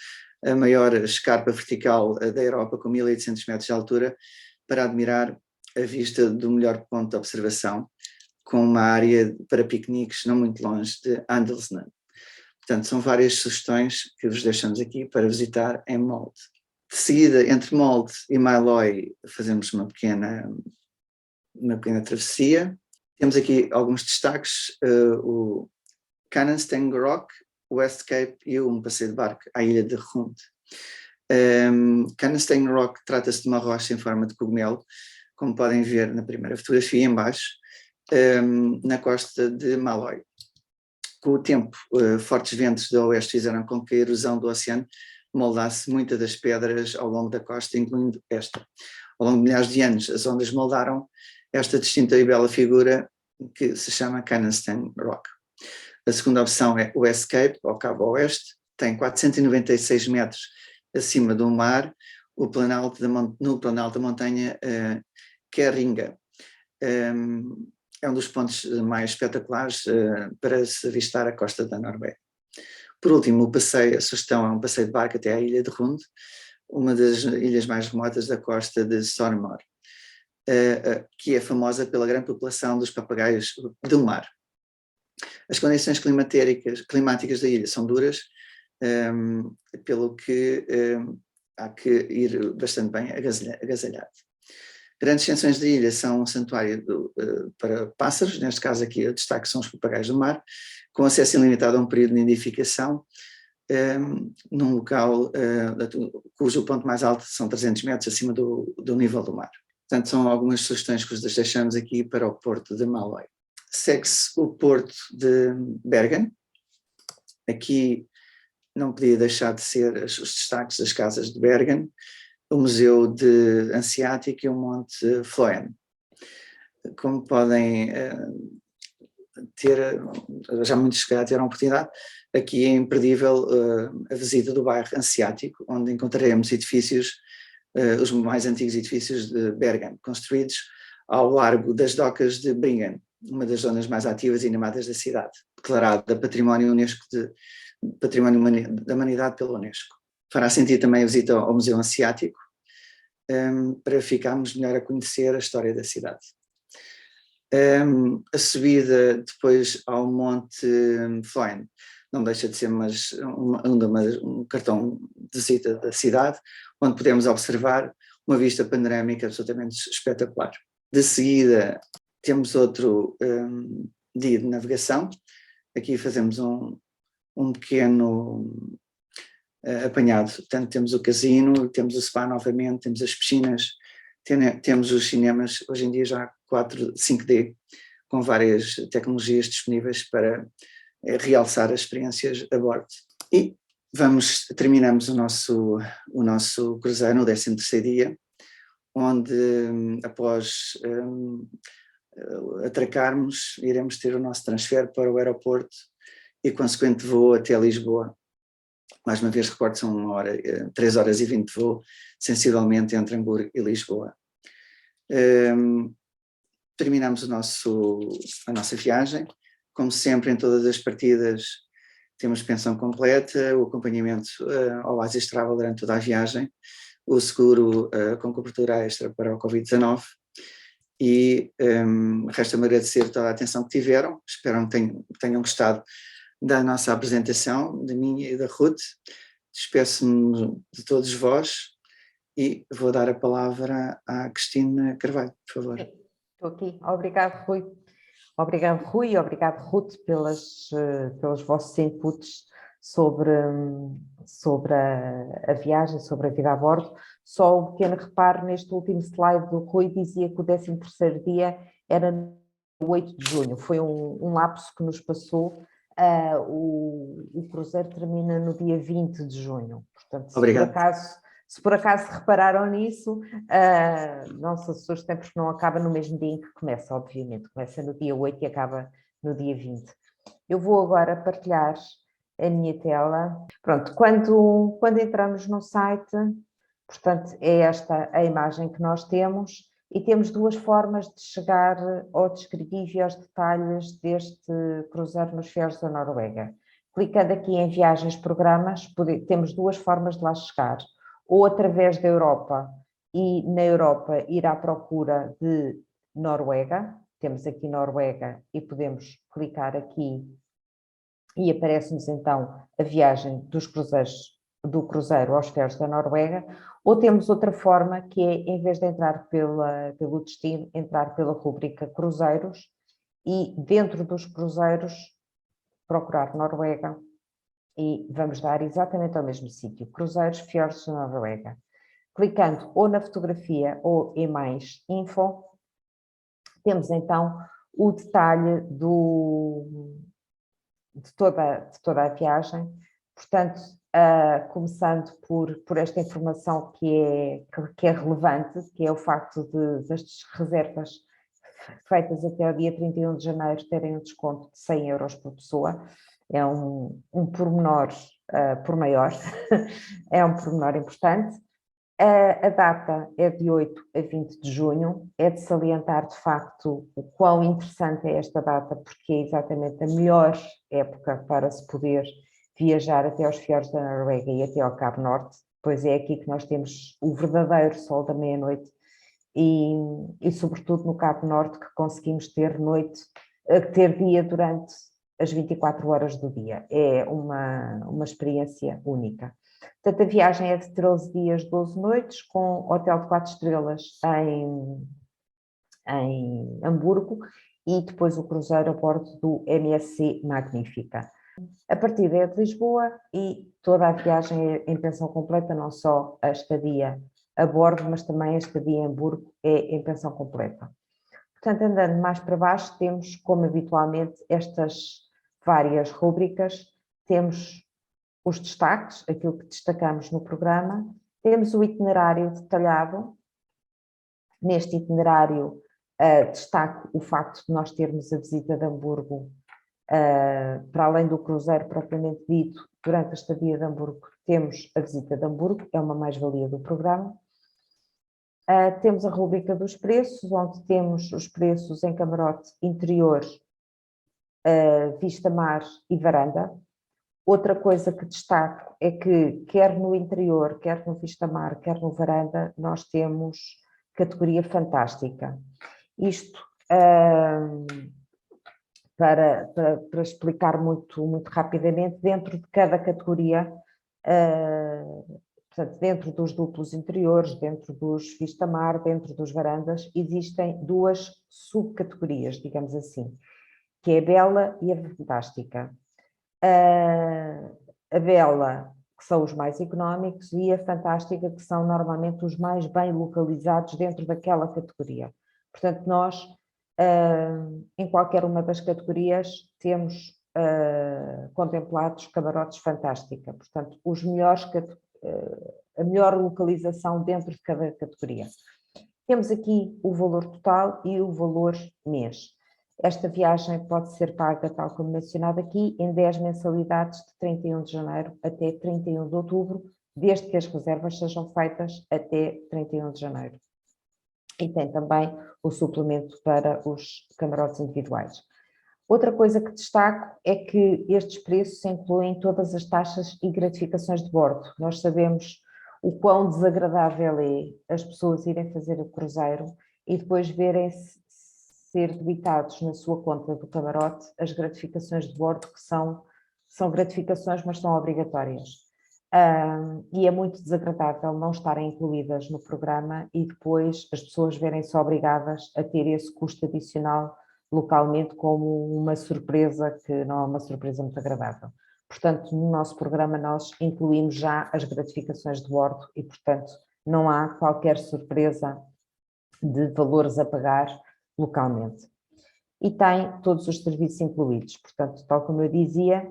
a maior escarpa vertical da Europa, com 1800 metros de altura, para admirar a vista do melhor ponto de observação, com uma área para piqueniques não muito longe de Andelsne. Portanto, são várias sugestões que vos deixamos aqui para visitar em Molde. De seguida, entre Molde e Myloi, fazemos uma pequena travessia. Temos aqui alguns destaques, o Canansteng Rock, o West Cape e um passeio de barco à ilha de Rund. Canansteng Rock trata-se de uma rocha em forma de cogumelo, como podem ver na primeira fotografia em baixo, na costa de Myloi. Com o tempo, fortes ventos do oeste fizeram com que a erosão do oceano moldasse muitas das pedras ao longo da costa, incluindo esta. Ao longo de milhares de anos, as ondas moldaram esta distinta e bela figura que se chama Canansteng Rock. A segunda opção é o West Cape, ao cabo oeste, tem 496 metros acima do mar, no planalto da montanha Kjerringa. É um dos pontos mais espetaculares para se avistar a costa da Noruega. Por último, a sugestão é um passeio de barco até à ilha de Rund, uma das ilhas mais remotas da costa de Stormor, que é famosa pela grande população dos papagaios do mar. As condições climáticas da ilha são duras, pelo que há que ir bastante bem agasalhado. Grandes extensões da ilha são um santuário para pássaros, neste caso aqui o destaque são os papagaios do mar, com acesso ilimitado a um período de nidificação, num local cujo ponto mais alto são 300 metros acima do nível do mar. Portanto, são algumas sugestões que vos deixamos aqui para o porto de Myloi. Segue-se o porto de Bergen. Aqui não podia deixar de ser os destaques das casas de Bergen, o Museu de Hanseatic e o Monte Floen. Como podem já muitos se calhar tiveram a oportunidade, aqui é imperdível a visita do bairro Hanseático, onde encontraremos edifícios, os mais antigos edifícios de Bergen, construídos ao largo das docas de Bringen, uma das zonas mais ativas e animadas da cidade, declarada Património da Humanidade pela Unesco. Fará sentido também a visita ao Museu Hanseático, para ficarmos melhor a conhecer a história da cidade. A subida depois ao Monte Floen não deixa de ser um cartão de visita da cidade, onde podemos observar uma vista panorâmica absolutamente espetacular. De seguida temos outro dia de navegação. Aqui fazemos um pequeno apanhado. Portanto, temos o casino, temos o spa novamente, temos as piscinas, temos os cinemas, hoje em dia já 5D, com várias tecnologias disponíveis para realçar as experiências a bordo. E terminamos o nosso cruzeiro no 13º dia, onde após atracarmos, iremos ter o nosso transfer para o aeroporto e consequente voo até Lisboa. Mais uma vez, recordo, são 3 horas e 20 de voo, sensivelmente entre Hamburgo e Lisboa. Terminamos a nossa viagem. Como sempre, em todas as partidas, temos pensão completa, o acompanhamento ao Oasis Travel durante toda a viagem, o seguro com cobertura extra para o Covid-19 e resta-me agradecer toda a atenção que tiveram. Espero que tenham gostado da nossa apresentação, da minha e da Ruth. Despeço-me de todos vós e vou dar a palavra à Cristina Carvalho, por favor. Estou aqui. Obrigado, Rui. Obrigado, Rui, e obrigado, Ruth, pelos vossos inputs sobre a viagem, sobre a vida a bordo. Só um pequeno reparo, neste último slide do Rui dizia que o 13º dia era no 8 de junho. Foi um lapso que nos passou. O cruzeiro termina no dia 20 de junho. Portanto, Obrigado. se por acaso repararam nisso, não se assustem porque não acaba no mesmo dia em que começa, obviamente. Começa no dia 8 e acaba no dia 20. Eu vou agora partilhar a minha tela. Pronto, quando entramos no site, portanto, é esta a imagem que nós temos e temos duas formas de chegar ao descrevívio e aos detalhes deste cruzeiro nos fiordes da Noruega. Clicando aqui em viagens programas, temos duas formas de lá chegar, ou através da Europa e na Europa ir à procura de Noruega, temos aqui Noruega e podemos clicar aqui e aparece-nos então a viagem do cruzeiro aos fiordes da Noruega, ou temos outra forma que é, em vez de entrar pelo destino, entrar pela rúbrica cruzeiros e dentro dos cruzeiros procurar Noruega e vamos dar exatamente ao mesmo sítio, cruzeiros fiordes da Noruega. Clicando ou na fotografia ou em mais info, temos então o detalhe de toda a viagem, portanto, começando por esta informação que é relevante, que é o facto das reservas feitas até o dia 31 de janeiro terem um desconto de 100 euros por pessoa, é um pormenor por maior, é um pormenor importante. A data é de 8 a 20 de junho, é de salientar de facto o quão interessante é esta data, porque é exatamente a melhor época para se poder viajar até aos fiordes da Noruega e até ao Cabo Norte, pois é aqui que nós temos o verdadeiro sol da meia-noite e sobretudo no Cabo Norte que conseguimos ter dia durante as 24 horas do dia, é uma experiência única. Portanto, a viagem é de 13 dias, 12 noites, com hotel de 4 estrelas em Hamburgo e depois o cruzeiro a bordo do MSC Magnífica. A partida é de Lisboa e toda a viagem é em pensão completa, não só a estadia a bordo, mas também a estadia em Hamburgo é em pensão completa. Portanto, andando mais para baixo, temos, como habitualmente, estas várias rúbricas, temos os destaques, aquilo que destacamos no programa, temos o itinerário detalhado. Neste itinerário destaco o facto de nós termos a visita de Hamburgo, para além do cruzeiro propriamente dito, durante a estadia de Hamburgo, temos a visita de Hamburgo, é uma mais-valia do programa. Temos a rúbrica dos preços, onde temos os preços em camarote interior, vista mar e varanda. Outra coisa que destaco é que, quer no interior, quer no vista mar, quer no varanda, nós temos categoria fantástica. Isto para explicar muito rapidamente, dentro de cada categoria, portanto, dentro dos duplos interiores, dentro dos vista mar, dentro dos varandas, existem duas subcategorias, digamos assim, que é a bela e a fantástica. A bela, que são os mais económicos, e a fantástica, que são normalmente os mais bem localizados dentro daquela categoria. Portanto, nós, em qualquer uma das categorias, temos contemplados camarotes fantástica, portanto, a melhor localização dentro de cada categoria. Temos aqui o valor total e o valor mês. Esta viagem pode ser paga, tal como mencionado aqui, em 10 mensalidades de 31 de janeiro até 31 de outubro, desde que as reservas sejam feitas até 31 de janeiro. E tem também o suplemento para os camarotes individuais. Outra coisa que destaco é que estes preços incluem todas as taxas e gratificações de bordo. Nós sabemos o quão desagradável é as pessoas irem fazer o cruzeiro e depois verem-se ser debitados na sua conta do camarote as gratificações de bordo, que são gratificações, mas são obrigatórias. E é muito desagradável não estarem incluídas no programa e depois as pessoas verem-se obrigadas a ter esse custo adicional localmente como uma surpresa, que não é uma surpresa muito agradável. Portanto, no nosso programa nós incluímos já as gratificações de bordo e, portanto, não há qualquer surpresa de valores a pagar localmente. e tem todos os serviços incluídos. Portanto, tal como eu dizia,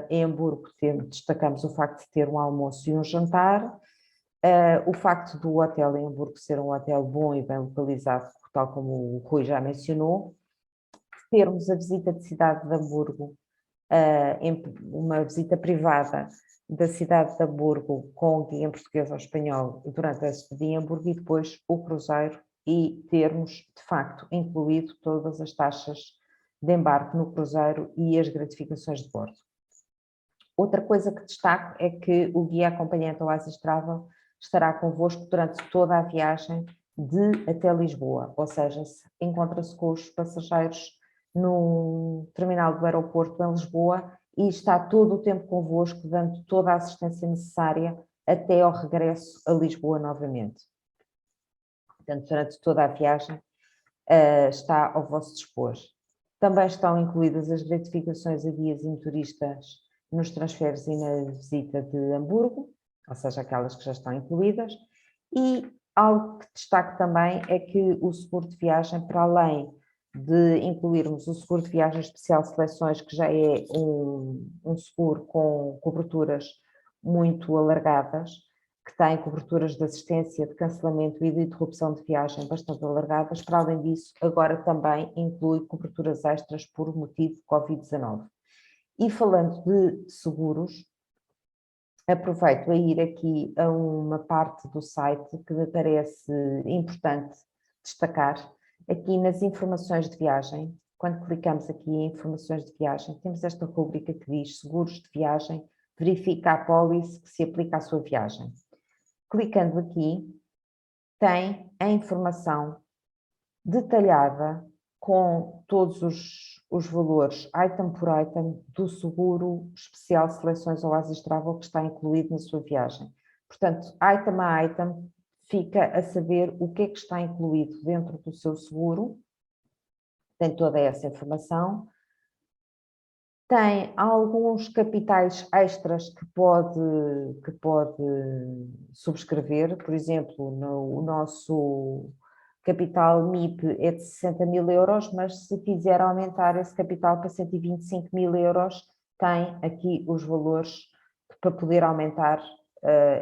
em Hamburgo destacamos o facto de ter um almoço e um jantar, o facto do hotel em Hamburgo ser um hotel bom e bem localizado, tal como o Rui já mencionou, termos a visita de cidade de Hamburgo, uma visita privada da cidade de Hamburgo com guia em português ou espanhol durante a estadia em Hamburgo e depois o cruzeiro e termos, de facto, incluído todas as taxas de embarque no cruzeiro e as gratificações de bordo. Outra coisa que destaco é que o guia acompanhante Oasis Travel estará convosco durante toda a viagem até Lisboa, ou seja, encontra-se com os passageiros no terminal do aeroporto em Lisboa e está todo o tempo convosco, dando toda a assistência necessária até ao regresso a Lisboa novamente. Portanto, durante toda a viagem está ao vosso dispor. Também estão incluídas as gratificações a guias e motoristas nos transferes e na visita de Hamburgo, ou seja, aquelas que já estão incluídas, e algo que destaco também é que o seguro de viagem, para além de incluirmos o seguro de viagem especial seleções, que já é um seguro com coberturas muito alargadas, que tem coberturas de assistência, de cancelamento e de interrupção de viagem bastante alargadas, para além disso, agora também inclui coberturas extras por motivo de Covid-19. E falando de seguros, aproveito a ir aqui a uma parte do site que me parece importante destacar. Aqui nas informações de viagem, quando clicamos aqui em informações de viagem, temos esta rubrica que diz seguros de viagem, verifica a apólice que se aplica à sua viagem. Clicando aqui, tem a informação detalhada com todos os valores, item por item, do seguro especial Seleções Oasis Travel que está incluído na sua viagem. Portanto, item a item, fica a saber o que é que está incluído dentro do seu seguro, tem toda essa informação. Tem alguns capitais extras que pode subscrever, por exemplo, o nosso capital MIP é de 60.000 euros, mas se quiser aumentar esse capital para 125.000 euros, tem aqui os valores para poder aumentar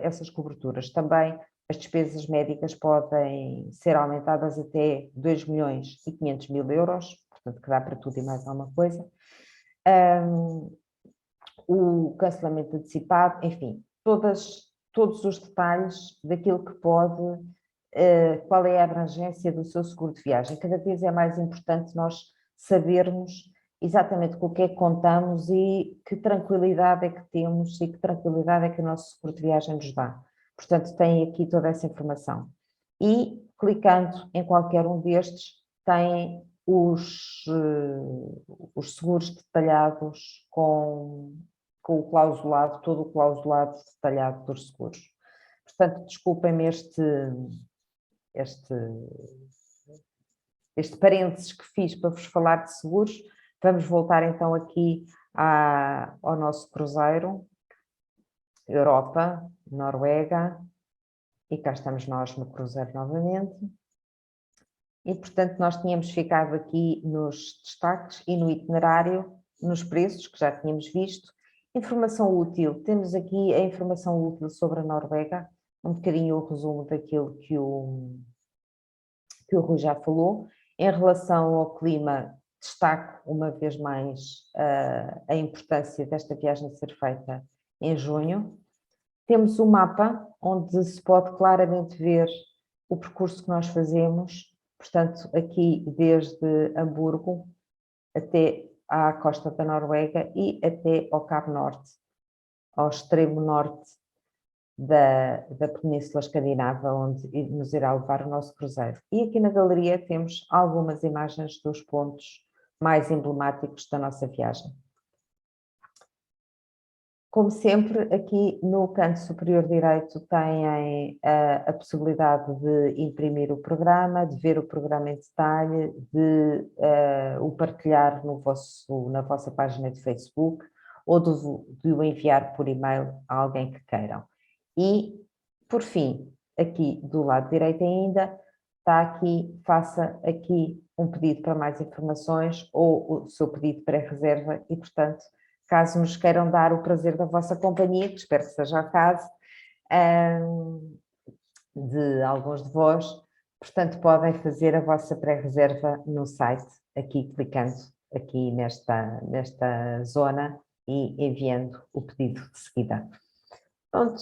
essas coberturas. Também as despesas médicas podem ser aumentadas até 2.500.000 euros, portanto que dá para tudo e mais alguma coisa. O cancelamento antecipado, enfim, todos os detalhes daquilo que pode, qual é a abrangência do seu seguro de viagem. Cada vez é mais importante nós sabermos exatamente com o que é que contamos e que tranquilidade é que temos e que tranquilidade é que o nosso seguro de viagem nos dá. Portanto, tem aqui toda essa informação. E, clicando em qualquer um destes, tem os seguros detalhados com o clausulado, todo o clausulado detalhado dos seguros. Portanto, desculpem-me este parênteses que fiz para vos falar de seguros. Vamos voltar então aqui ao nosso cruzeiro, Europa, Noruega, e cá estamos nós no cruzeiro novamente. E, portanto, nós tínhamos ficado aqui nos destaques e no itinerário, nos preços, que já tínhamos visto. Informação útil, temos aqui a informação útil sobre a Noruega, um bocadinho o resumo daquilo que o Rui já falou. Em relação ao clima, destaco uma vez mais a importância desta viagem ser feita em junho. Temos um mapa onde se pode claramente ver o percurso que nós fazemos. Portanto, aqui desde Hamburgo até à costa da Noruega e até ao Cabo Norte, ao extremo norte da Península Escandinava, onde nos irá levar o nosso cruzeiro. E aqui na galeria temos algumas imagens dos pontos mais emblemáticos da nossa viagem. Como sempre, aqui no canto superior direito têm a possibilidade de imprimir o programa, de ver o programa em detalhe, de o partilhar na vossa página de Facebook ou de o enviar por e-mail a alguém que queiram. E, por fim, aqui do lado direito ainda, está aqui, faça aqui um pedido para mais informações ou o seu pedido pré-reserva e, portanto, caso nos queiram dar o prazer da vossa companhia, que espero que seja o caso, de alguns de vós, portanto, podem fazer a vossa pré-reserva no site, aqui clicando aqui nesta zona e enviando o pedido de seguida. Pronto,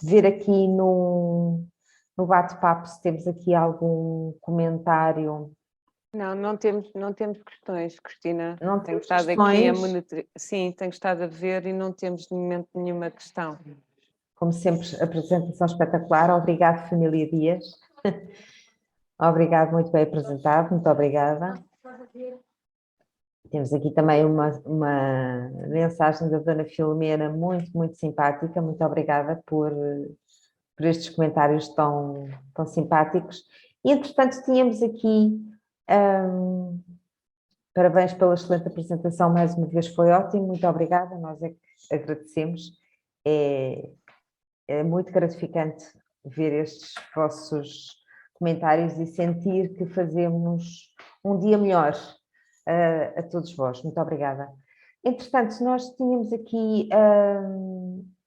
ver aqui no bate-papo se temos aqui algum comentário. Não temos questões, Cristina. Não Tenho temos estado aqui questões. Sim, tenho estado a ver e não temos de momento nenhuma questão. Como sempre, apresentação espetacular. Obrigado, família Dias. Obrigado, muito bem apresentado. Muito obrigada. Temos aqui também uma mensagem da Dona Filomena, muito simpática. Muito obrigada por estes comentários tão simpáticos. E, entretanto, tínhamos aqui... parabéns pela excelente apresentação, mais uma vez foi ótimo, muito obrigada, nós é que agradecemos. É muito gratificante ver estes vossos comentários e sentir que fazemos um dia melhor a todos vós. Muito obrigada. Entretanto, nós tínhamos aqui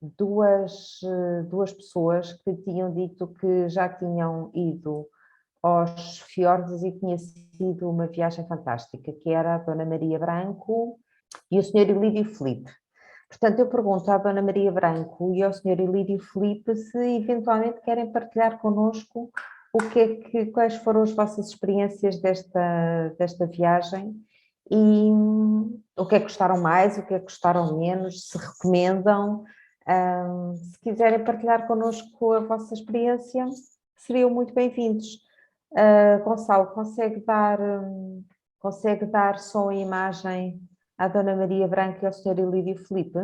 duas pessoas que tinham dito que já tinham ido aos fiordes e tinha sido uma viagem fantástica, que era a Dona Maria Branco e o Sr. Ilírio Filipe. Portanto, eu pergunto à Dona Maria Branco e ao Sr. Ilírio Filipe se eventualmente querem partilhar connosco quais foram as vossas experiências desta viagem e o que é que gostaram mais, o que é que gostaram menos, se recomendam. Se quiserem partilhar connosco a vossa experiência, seriam muito bem-vindos. Gonçalo, consegue dar som e imagem à Dona Maria Branco e ao Sr. Ilírio Filipe?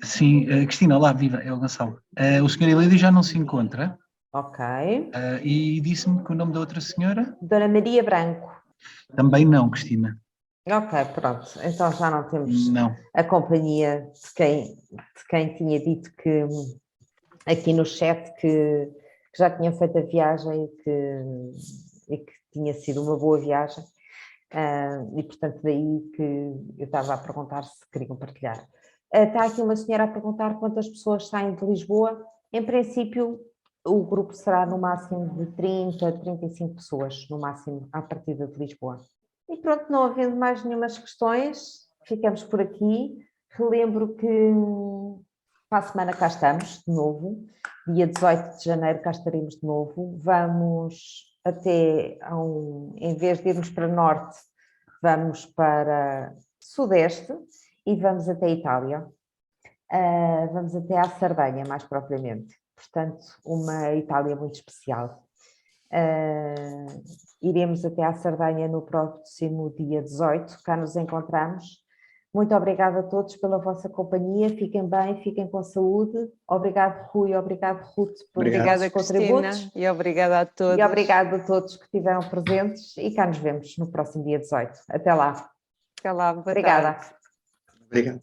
Sim, Cristina, olá, viva, é o Gonçalo. O Sr. Ilírio já não se encontra. Ok. E disse-me que o nome da outra senhora? Dona Maria Branco. Também não, Cristina. Ok, pronto. Então já não temos Não. a companhia de quem tinha dito que aqui no chat que já tinham feito a viagem e que tinha sido uma boa viagem. E portanto daí que eu estava a perguntar se queriam partilhar. Está aqui uma senhora a perguntar quantas pessoas saem de Lisboa. Em princípio, o grupo será no máximo de 30, 35 pessoas, no máximo, à partida de Lisboa. E pronto, não havendo mais nenhumas questões, ficamos por aqui. Relembro que para a semana cá estamos de novo, dia 18 de janeiro cá estaremos de novo. Vamos até, em vez de irmos para norte, vamos para sudeste e vamos até a Itália. Vamos até à Sardenha, mais propriamente. Portanto, uma Itália muito especial. Iremos até à Sardenha no próximo dia 18, cá nos encontramos. Muito obrigada a todos pela vossa companhia, fiquem bem, fiquem com saúde. Obrigado, Rui, obrigado, Ruth, por Obrigada, os contributos. Cristina, e obrigada a todos. E obrigado a todos que estiveram presentes e cá nos vemos no próximo dia 18. Até lá. Até lá, boa Obrigada. tarde. Obrigado.